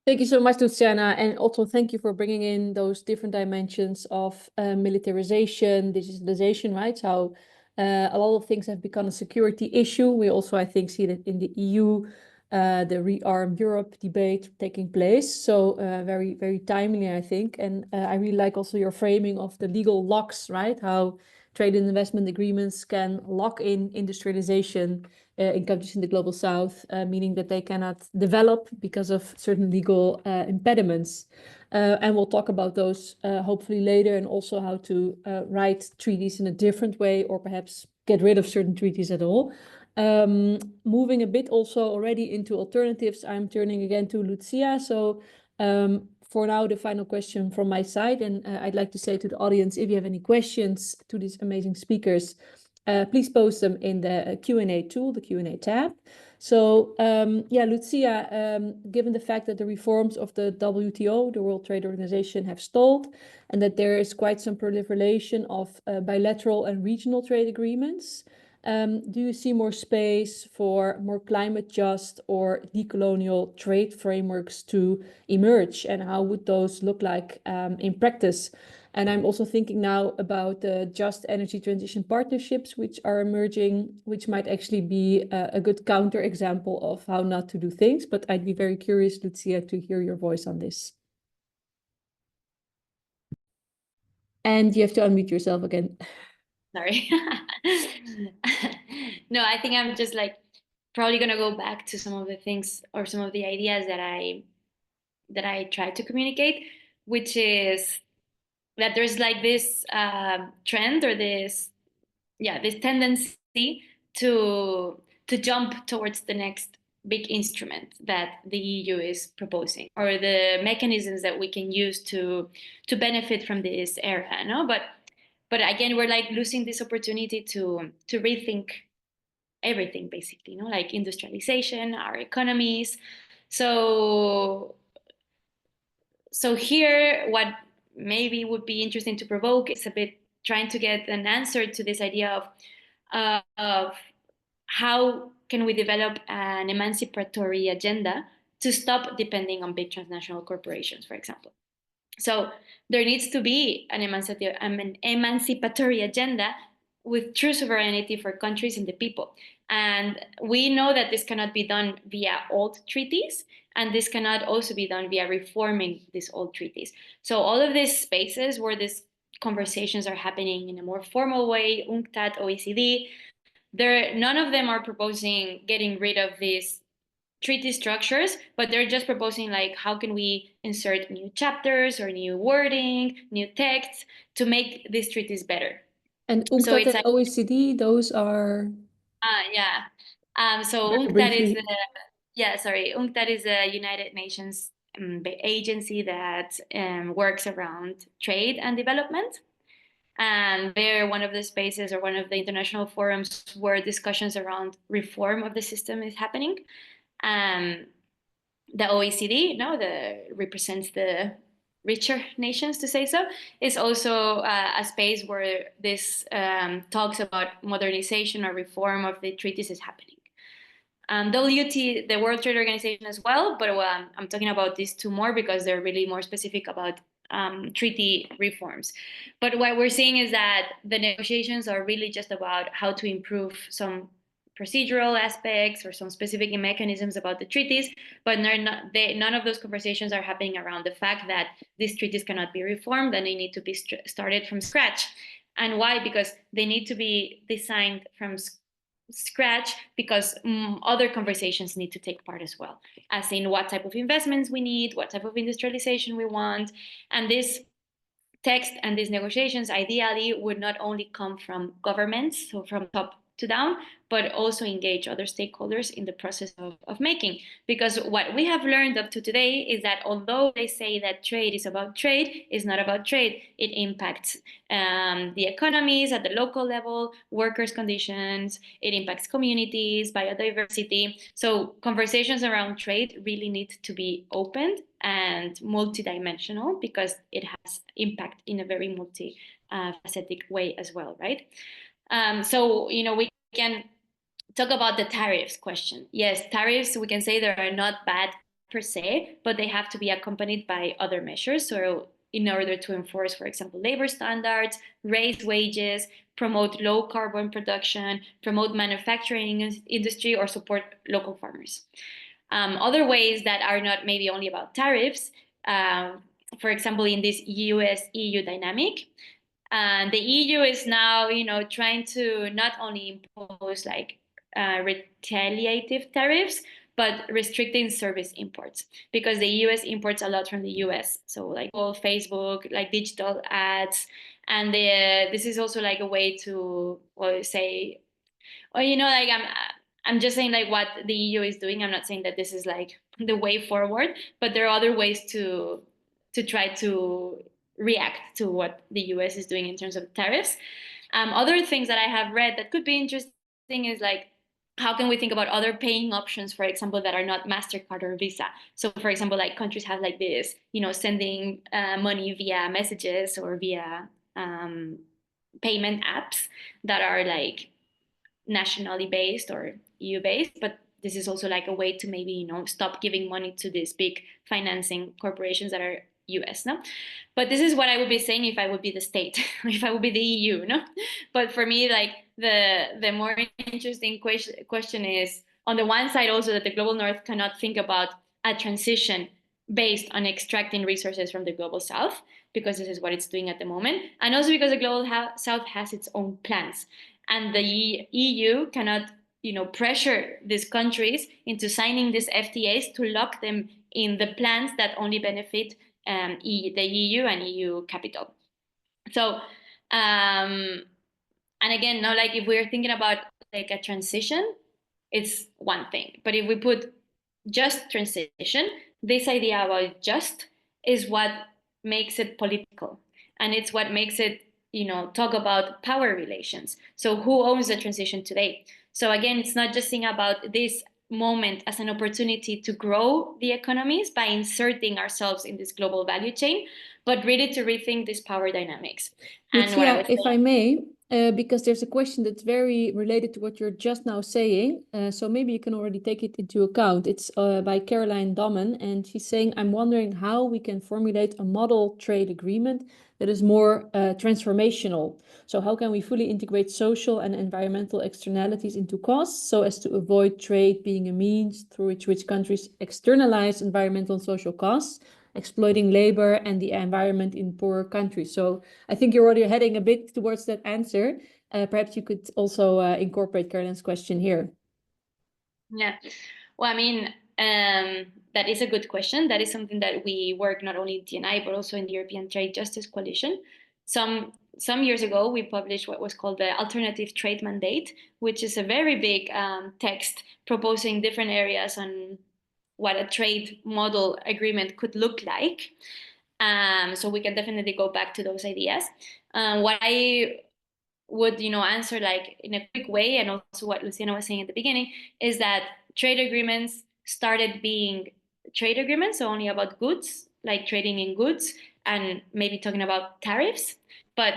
Thank you so much, Luciana, and also thank you for bringing in those different dimensions of militarization, digitalization, right? How a lot of things have become a security issue. We also, I think, see that in the EU, the Rearm Europe debate taking place. So very, very timely, I think. And I really like also your framing of the legal locks, right? How trade and investment agreements can lock in industrialization in countries in the global south, meaning that they cannot develop because of certain legal impediments. And we'll talk about those hopefully later, and also how to write treaties in a different way, or perhaps get rid of certain treaties at all. Moving a bit also already into alternatives, I'm turning again to Lucia. So for now, the final question from my side, and I'd like to say to the audience, if you have any questions to these amazing speakers, please post them in the Q&A tool, the Q&A tab. So yeah, Lucia, given the fact that the reforms of the WTO, the World Trade Organization, have stalled, and that there is quite some proliferation of bilateral and regional trade agreements, do you see more space for more climate just or decolonial trade frameworks to emerge? And how would those look like in practice? And I'm also thinking now about the just energy transition partnerships, which are emerging, which might actually be a good counter example of how not to do things. But I'd be very curious, Lucia, to hear your voice on this. And you have to unmute yourself again. Sorry. No, I think I'm just like probably gonna go back to some of the things or some of the ideas that I tried to communicate, which is that there's like this trend, or this tendency to jump towards the next big instrument that the EU is proposing, or the mechanisms that we can use to benefit from this era, no? But again, we're like losing this opportunity to rethink everything, basically, no? Like industrialization, our economies. So here, what maybe would be interesting to provoke is a bit trying to get an answer to this idea of how can we develop an emancipatory agenda to stop depending on big transnational corporations, for example. So there needs to be an emancipatory agenda with true sovereignty for countries and the people. And we know that this cannot be done via old treaties, and this cannot also be done via reforming these old treaties. So all of these spaces where these conversations are happening in a more formal way, UNCTAD, OECD, none of them are proposing getting rid of these treaty structures, but they're just proposing like how can we insert new chapters or new wording, new texts to make these treaties better. And So UNCTAD it's and OECD, those are yeah. So very UNCTAD is briefly. UNCTAD is a United Nations agency that works around trade and development. And they're one of the spaces or one of the international forums where discussions around reform of the system is happening. The OECD, represents the richer nations, to say so, is also a space where this talks about modernization or reform of the treaties is happening. WT, the World Trade Organization as well, but I'm talking about these two more because they're really more specific about treaty reforms. But what we're seeing is that the negotiations are really just about how to improve some procedural aspects or some specific mechanisms about the treaties, but none of those conversations are happening around the fact that these treaties cannot be reformed and they need to be started from scratch. And why? Because they need to be designed from scratch because other conversations need to take part as well, as in what type of investments we need, what type of industrialization we want. And this text and these negotiations ideally would not only come from governments, so from top to down, but also engage other stakeholders in the process of making. Because what we have learned up to today is that although they say that trade is about trade, it's not about trade. It impacts the economies at the local level, workers' conditions, it impacts communities, biodiversity. So conversations around trade really need to be opened and multidimensional because it has impact in a very multifaceted way as well, right? So, we can talk about the tariffs question. Yes, tariffs, we can say they are not bad per se, but they have to be accompanied by other measures. So in order to enforce, for example, labor standards, raise wages, promote low carbon production, promote manufacturing industry, or support local farmers. Other ways that are not maybe only about tariffs, for example, in this US-EU dynamic, the EU is now, trying to not only impose like retaliative tariffs, but restricting service imports because the US imports a lot from the US. So like all Facebook, like digital ads, and this is also like a way to say, like I'm just saying like what the EU is doing. I'm not saying that this is like the way forward, but there are other ways to try to react to what the US is doing in terms of tariffs. Other things that I have read that could be interesting is like, how can we think about other paying options, for example, that are not MasterCard or Visa? So, for example, like countries have like this, sending money via messages or via payment apps that are like nationally based or EU based, but this is also like a way to maybe, stop giving money to these big financing corporations that are US, no? But this is what I would be saying if I would be the state, if I would be the EU, no? But for me, like the more interesting question is on the one side also that the global north cannot think about a transition based on extracting resources from the global south, because this is what it's doing at the moment, and also because the global south has its own plans, and the EU cannot, pressure these countries into signing these FTAs to lock them in the plans that only benefit the EU and EU capital. So, and again, now like if we're thinking about like a transition, it's one thing. But if we put just transition, this idea about just is what makes it political. And it's what makes it, talk about power relations. So who owns the transition today? So again, it's not just saying about this moment as an opportunity to grow the economies by inserting ourselves in this global value chain, but really to rethink these power dynamics. And what I was if I may, because there's a question that's very related to what you're just now saying, so maybe you can already take it into account. It's by Caroline Dammen, and she's saying, I'm wondering how we can formulate a model trade agreement that is more transformational. So how can we fully integrate social and environmental externalities into costs so as to avoid trade being a means through which countries externalize environmental and social costs, exploiting labor and the environment in poorer countries. So I think you're already heading a bit towards that answer. Perhaps you could also incorporate Caroline's question here. Yeah. Well, I mean, that is a good question. That is something that we work not only in TNI, but also in the European Trade Justice Coalition. Some years ago, we published what was called the Alternative Trade Mandate, which is a very big text proposing different areas on what a trade model agreement could look like. So we can definitely go back to those ideas. What I would answer like in a quick way, and also what Luciana was saying at the beginning, is that trade agreements started being trade agreements, so only about goods, like trading in goods and maybe talking about tariffs. But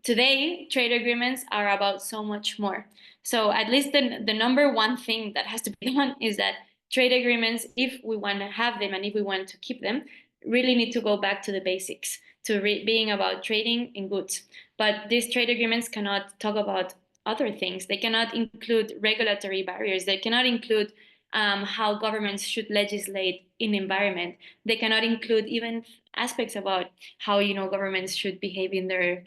today, trade agreements are about so much more. So at least the number one thing that has to be done is that trade agreements, if we want to have them and if we want to keep them, really need to go back to the basics, to being about trading in goods. But these trade agreements cannot talk about other things. They cannot include regulatory barriers. They cannot include how governments should legislate in environment. They cannot include even aspects about how governments should behave in their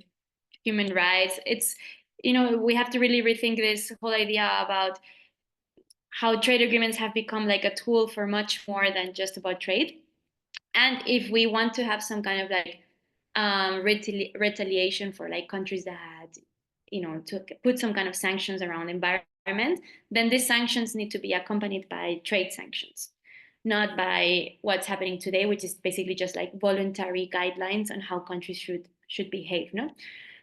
human rights. It's we have to really rethink this whole idea about how trade agreements have become like a tool for much more than just about trade. And if we want to have some kind of like retaliation for like countries that to put some kind of sanctions around environment, then these sanctions need to be accompanied by trade sanctions, not by what's happening today, which is basically just like voluntary guidelines on how countries should behave. No,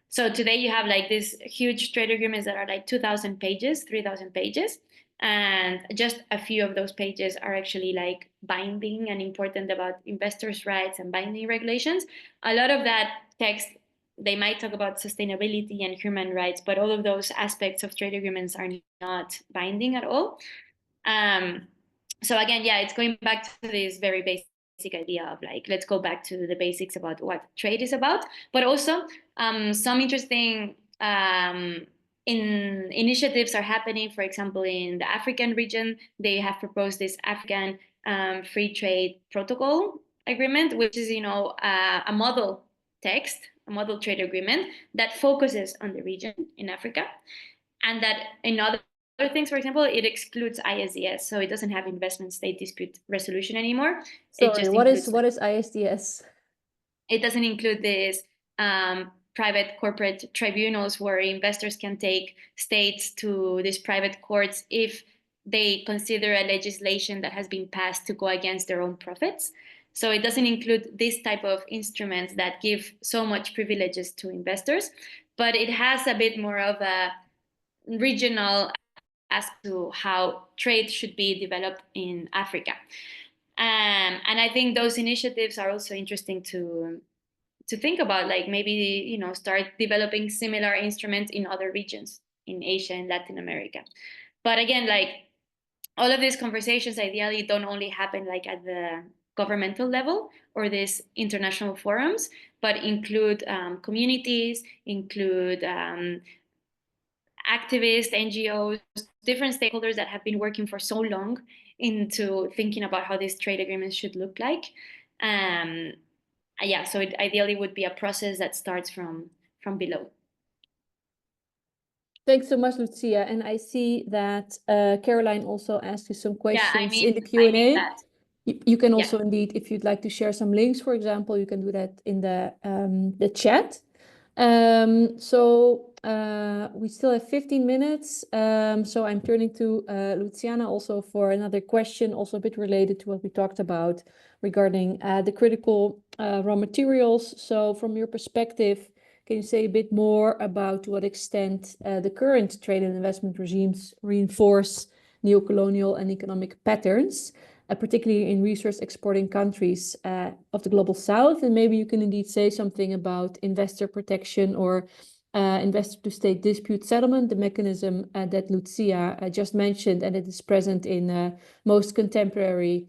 so today you have like these huge trade agreements that are like 2,000 pages, 3,000 pages, and just a few of those pages are actually like binding and important about investors' rights and binding regulations. A lot of that text, they might talk about sustainability and human rights, but all of those aspects of trade agreements are not binding at all. So again, yeah, it's going back to this very basic idea of like, let's go back to the basics about what trade is about, but also some interesting initiatives are happening. For example, in the African region, they have proposed this African free trade protocol agreement, which is a model text, a model trade agreement that focuses on the region in Africa, and that in other things, for example, it excludes ISDS, so it doesn't have investment state dispute resolution anymore. Sorry, what is ISDS? It doesn't include this private corporate tribunals where investors can take states to these private courts if they consider a legislation that has been passed to go against their own profits. So it doesn't include this type of instruments that give so much privileges to investors, but it has a bit more of a regional as to how trade should be developed in Africa. And I think those initiatives are also interesting to think about, like maybe start developing similar instruments in other regions in Asia and Latin America. But again, like all of these conversations ideally don't only happen like at the governmental level or these international forums, but include communities, include activists, NGOs, different stakeholders that have been working for so long into thinking about how these trade agreements should look like. Yeah, so it ideally would be a process that starts from below. Thanks so much, Lucia. And I see that Caroline also asked you some questions in the Q&A. You can also indeed, if you'd like to share some links, for example, you can do that in the chat. So we still have 15 minutes. So I'm turning to Luciana also for another question, also a bit related to what we talked about regarding the critical raw materials. So from your perspective, can you say a bit more about to what extent the current trade and investment regimes reinforce neocolonial and economic patterns, particularly in resource exporting countries of the global south? And maybe you can indeed say something about investor protection or investor to state dispute settlement, the mechanism that Lucia just mentioned, and it is present in most contemporary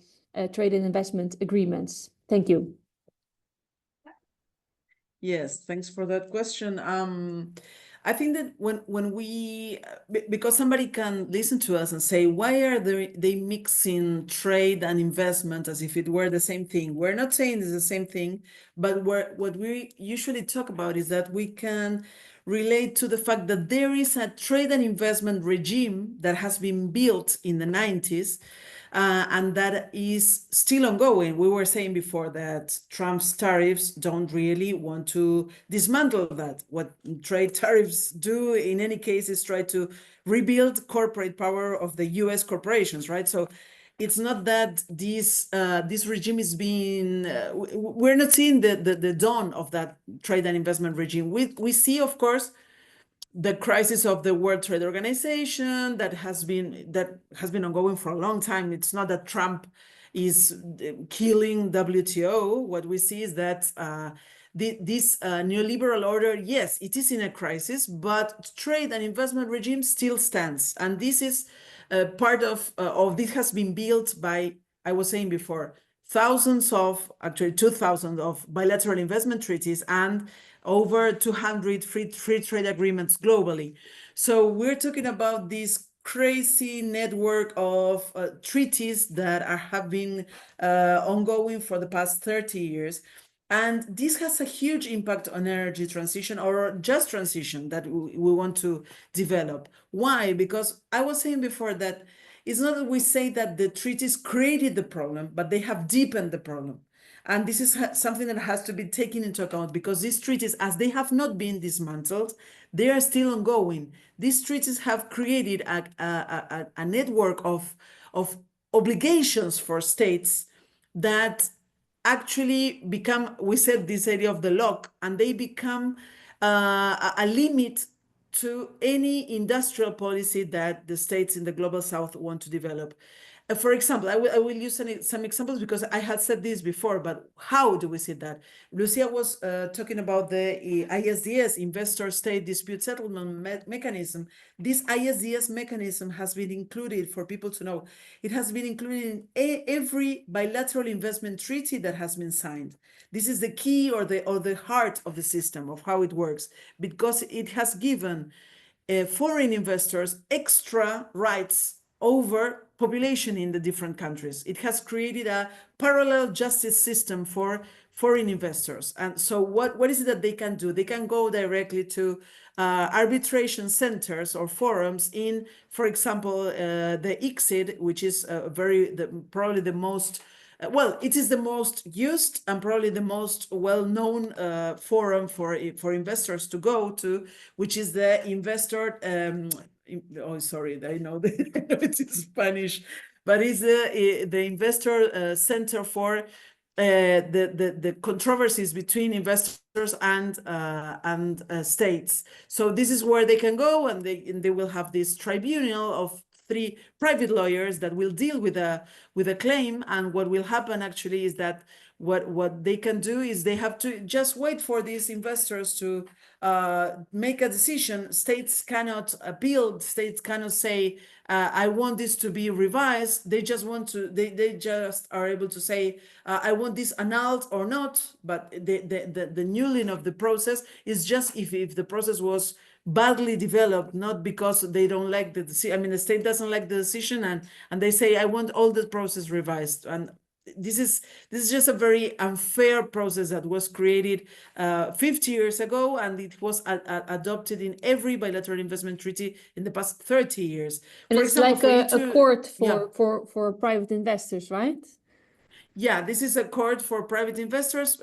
trade and investment agreements. Thank you. Yes, thanks for that question. I think that when we, because somebody can listen to us and say, why are they mixing trade and investment as if it were the same thing? We're not saying it's the same thing, but what we usually talk about is that we can relate to the fact that there is a trade and investment regime that has been built in the 90s and that is still ongoing. We were saying before that Trump's tariffs don't really want to dismantle that. What trade tariffs do in any case is try to rebuild corporate power of the US corporations, right? So it's not that this regime is being, we're not seeing the dawn of that trade and investment regime. We see, of course, the crisis of the World Trade Organization that has been ongoing for a long time. It's not that Trump is killing WTO. What we see is that this neoliberal order, yes, it is in a crisis, but trade and investment regime still stands. And this is part of this has been built by, I was saying before, thousands of, actually 2,000 of bilateral investment treaties and over 200 free trade agreements globally. So we're talking about this crazy network of treaties that have been ongoing for the past 30 years. And this has a huge impact on energy transition or just transition that we want to develop. Why? Because I was saying before that it's not that we say that the treaties created the problem, but they have deepened the problem. And this is something that has to be taken into account because these treaties, as they have not been dismantled, they are still ongoing. These treaties have created a network of obligations for states that actually become, we said this idea of the lock, and they become a limit to any industrial policy that the states in the global south want to develop. For example, I will use some examples because I had said this before, but how do we see that? Lucia was talking about the ISDS, Investor State Dispute Settlement Mechanism. This ISDS mechanism has been included, for people to know, it has been included in every bilateral investment treaty that has been signed. This is the key or the heart of the system of how it works, because it has given foreign investors extra rights over population in the different countries. It has created a parallel justice system for foreign investors. And so what is it that they can do? They can go directly to arbitration centers or forums in, for example, the ICSID, which is probably the most well, it is the most used and probably the most well-known forum for investors to go to, which is the investor. Oh, sorry, I know it's in Spanish, but it's the investor center for the controversies between investors and states. So this is where they can go, and they will have this tribunal of 3 private lawyers that will deal with a claim. And what will happen actually is that what they can do is they have to just wait for these investors to make a decision. States cannot appeal. States cannot say, I want this to be revised. They just want to, they just are able to say, I want this annulled or not. But the nulling of the process is just if the process was badly developed, not because they don't like the decision. I mean, the state doesn't like the decision, and they say, I want all the process revised. And this is just a very unfair process that was created 50 years ago, and it was adopted in every bilateral investment treaty in the past 30 years. And for it's example, like a court for, yeah. for private investors, right? Yeah, this is a court for private investors.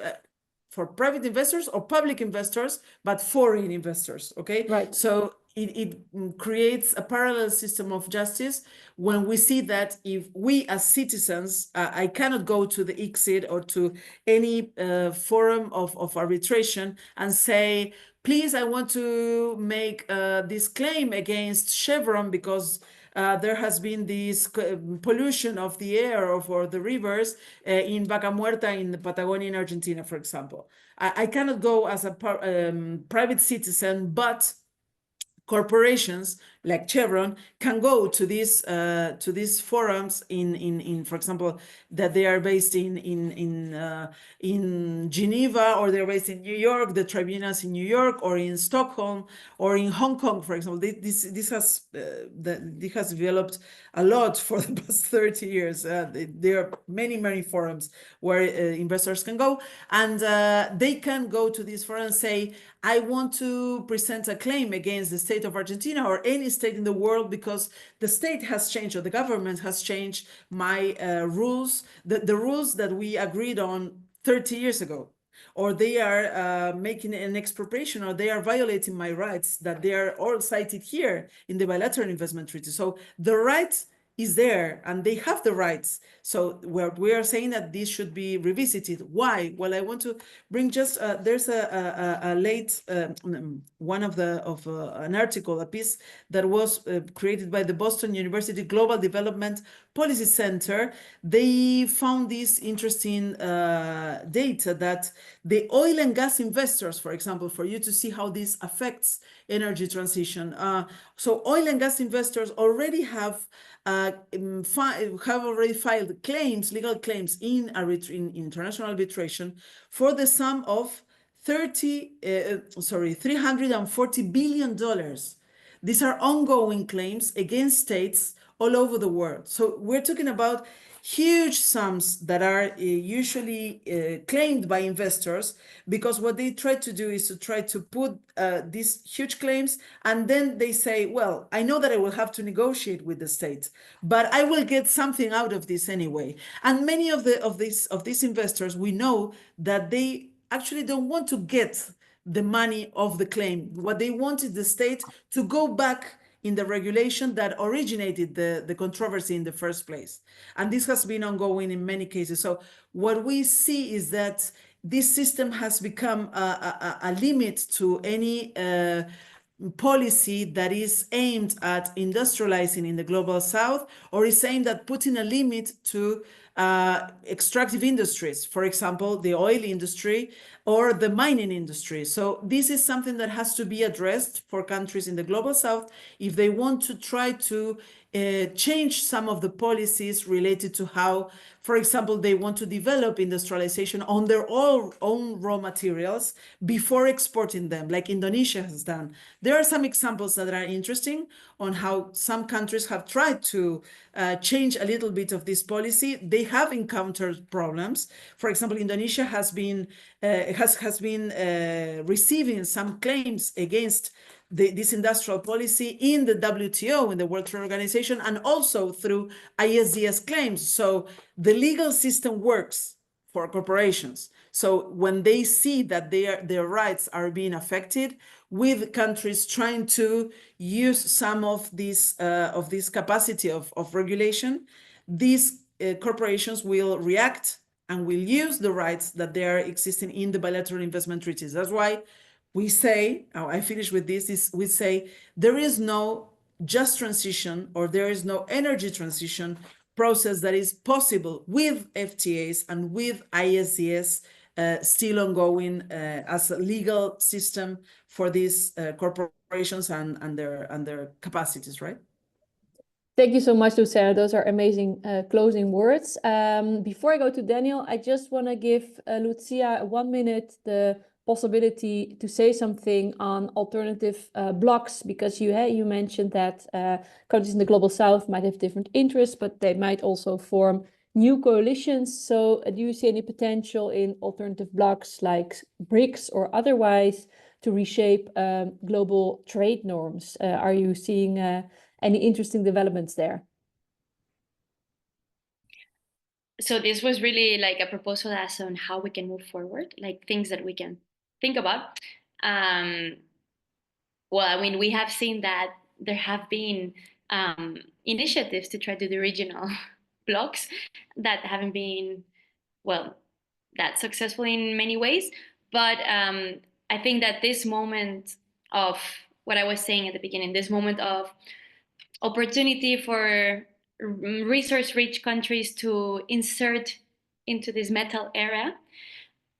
For private investors or public investors, but foreign investors, okay? Right. So it creates a parallel system of justice when we see that if we as citizens, I cannot go to the ICSID or to any forum of arbitration and say, please, I want to make this claim against Chevron because there has been this pollution of the air or the rivers in Vaca Muerta in Patagonia in Argentina, for example. I cannot go as a private citizen, but corporations like Chevron can go to these forums in for example, that they are based in Geneva, or they're based in New York, the tribunals in New York or in Stockholm or in Hong Kong, for example. This has developed a lot for the past 30 years. There are many forums where investors can go, and they can go to these forums and say, I want to present a claim against the state of Argentina or any state in the world because the state has changed or the government has changed my rules, the rules that we agreed on 30 years ago, or they are making an expropriation, or they are violating my rights that they are all cited here in the bilateral investment treaty. So the right is there and they have the rights. So we are saying that this should be revisited. Why? Well, I want to bring just, there's a late, one of an article, a piece that was created by the Boston University Global Development Policy Center. They found this interesting data that the oil and gas investors, for example, for you to see how this affects energy transition. So oil and gas investors already have already filed claims, legal claims in international arbitration for the sum of $340 billion. These are ongoing claims against states all over the world. So we're talking about huge sums that are usually claimed by investors, because what they try to do is to try to put these huge claims, and then they say, well, I know that I will have to negotiate with the state, but I will get something out of this anyway. And many of these investors, we know that they actually don't want to get the money of the claim. What they want is the state to go back in the regulation that originated the controversy in the first place. And this has been ongoing in many cases. So what we see is that this system has become a limit to any policy that is aimed at industrializing in the global south, or is aimed at putting a limit to extractive industries, for example, the oil industry or the mining industry. So this is something that has to be addressed for countries in the global south if they want to try to change some of the policies related to how, for example, they want to develop industrialization on their own raw materials before exporting them, like Indonesia has done. There are some examples that are interesting on how some countries have tried to change a little bit of this policy. They have encountered problems. For example, Indonesia has been receiving some claims against this industrial policy in the WTO, in the World Trade Organization, and also through ISDS claims. So the legal system works for corporations. So when they see that their rights are being affected, with countries trying to use some of this capacity of regulation, these corporations will react and will use the rights that they are existing in the bilateral investment treaties. That's why we say, I finish with this, we say there is no just transition, or there is no energy transition process that is possible with FTAs and with ISDS still ongoing as a legal system for these corporations and their capacities, right? Thank you so much, Lucero. Those are amazing closing words. Before I go to Daniel, I just want to give Lucia 1 minute the possibility to say something on alternative blocks, because you mentioned that countries in the global south might have different interests, but they might also form new coalitions. So do you see any potential in alternative blocks like BRICS or otherwise to reshape global trade norms? Are you seeing any interesting developments there? So this was really like a proposal as on how we can move forward, like things that we can think about. Well, I mean, we have seen that there have been initiatives to try to do regional blocks that haven't been, well, that successful in many ways. But I think that this moment of what I was saying at the beginning, this moment of opportunity for resource-rich countries to insert into this metal era,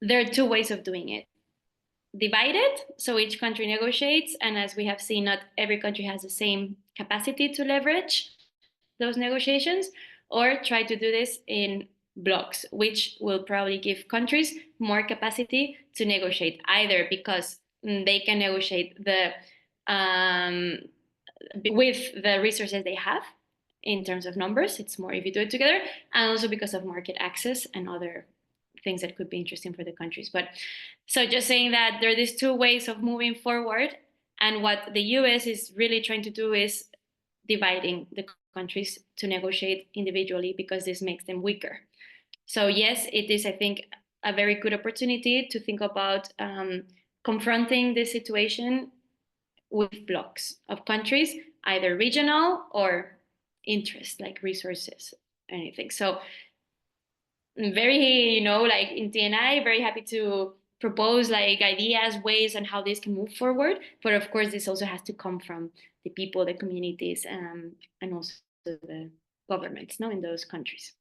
there are two ways of doing it. Divided, so each country negotiates, and as we have seen, not every country has the same capacity to leverage those negotiations, or try to do this in blocks, which will probably give countries more capacity to negotiate, either because they can negotiate with the resources they have in terms of numbers, it's more if you do it together, and also because of market access and other things that could be interesting for the countries. But so just saying that there are these two ways of moving forward, and what the US is really trying to do is dividing the countries to negotiate individually, because this makes them weaker. So yes, it is, I think, a very good opportunity to think about confronting this situation with blocks of countries, either regional or interest, like resources, anything. So very, like in TNI, very happy to propose like ideas, ways on how this can move forward. But of course, this also has to come from the people, the communities, and also the governments, in those countries.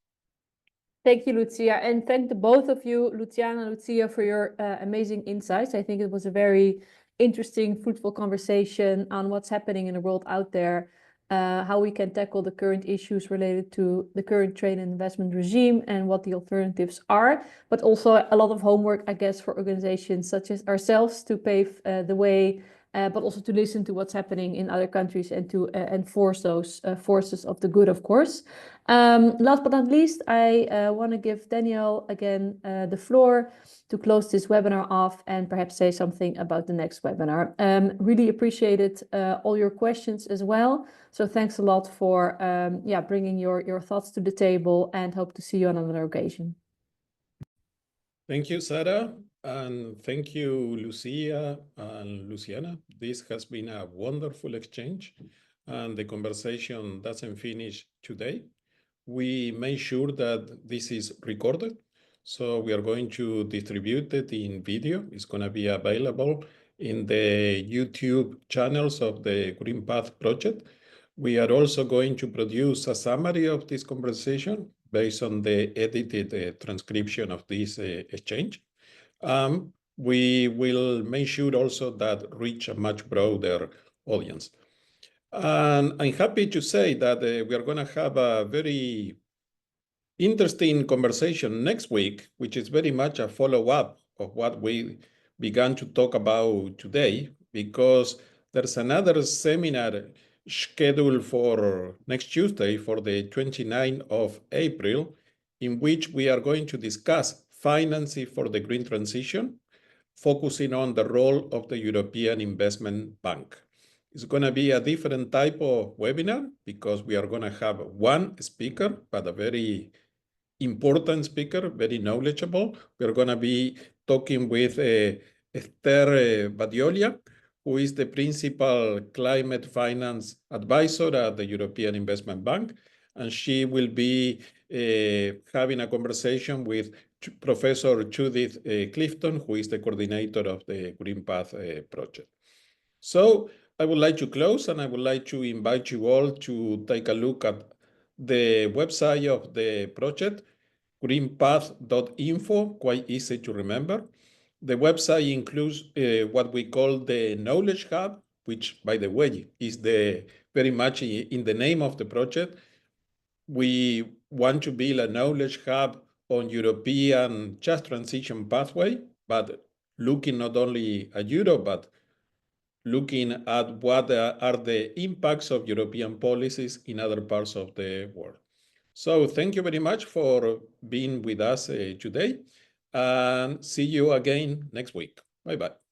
Thank you, Lucia, and thank the both of you, Luciana and Lucia, for your amazing insights. I think it was a very interesting, fruitful conversation on what's happening in the world out there, how we can tackle the current issues related to the current trade and investment regime and what the alternatives are, but also a lot of homework, I guess, for organizations such as ourselves to pave the way, but also to listen to what's happening in other countries and to enforce those forces of the good, of course. Last but not least, I want to give Danielle again the floor to close this webinar off and perhaps say something about the next webinar. Really appreciated all your questions as well. So thanks a lot for bringing your thoughts to the table, and hope to see you on another occasion. Thank you, Sarah, and thank you, Lucia and Luciana. This has been a wonderful exchange, and the conversation doesn't finish today. We made sure that this is recorded, so we are going to distribute it in video. It's going to be available in the YouTube channels of the GreenPaths project. We are also going to produce a summary of this conversation based on the edited transcription of this exchange. We will make sure also that reach a much broader audience. And I'm happy to say that we are going to have a very interesting conversation next week, which is very much a follow-up of what we began to talk about today, because there's another seminar scheduled for next Tuesday, for the 29th of April, in which we are going to discuss financing for the green transition, focusing on the role of the European Investment Bank. It's going to be a different type of webinar, because we are going to have one speaker, but a very important speaker, very knowledgeable. We're going to be talking with Esther Badiolia, who is the principal climate finance advisor at the European Investment Bank. And she will be having a conversation with Professor Judith Clifton, who is the coordinator of the GreenPaths project. So I would like to close, and I would like to invite you all to take a look at the website of the project, greenpaths.info, quite easy to remember. The website includes what we call the Knowledge Hub, which, by the way, is very much in the name of the project. We want to build a knowledge hub on European just transition pathway, but looking not only at Europe, but looking at what are the impacts of European policies in other parts of the world. So thank you very much for being with us today, and see you again next week. Bye-bye.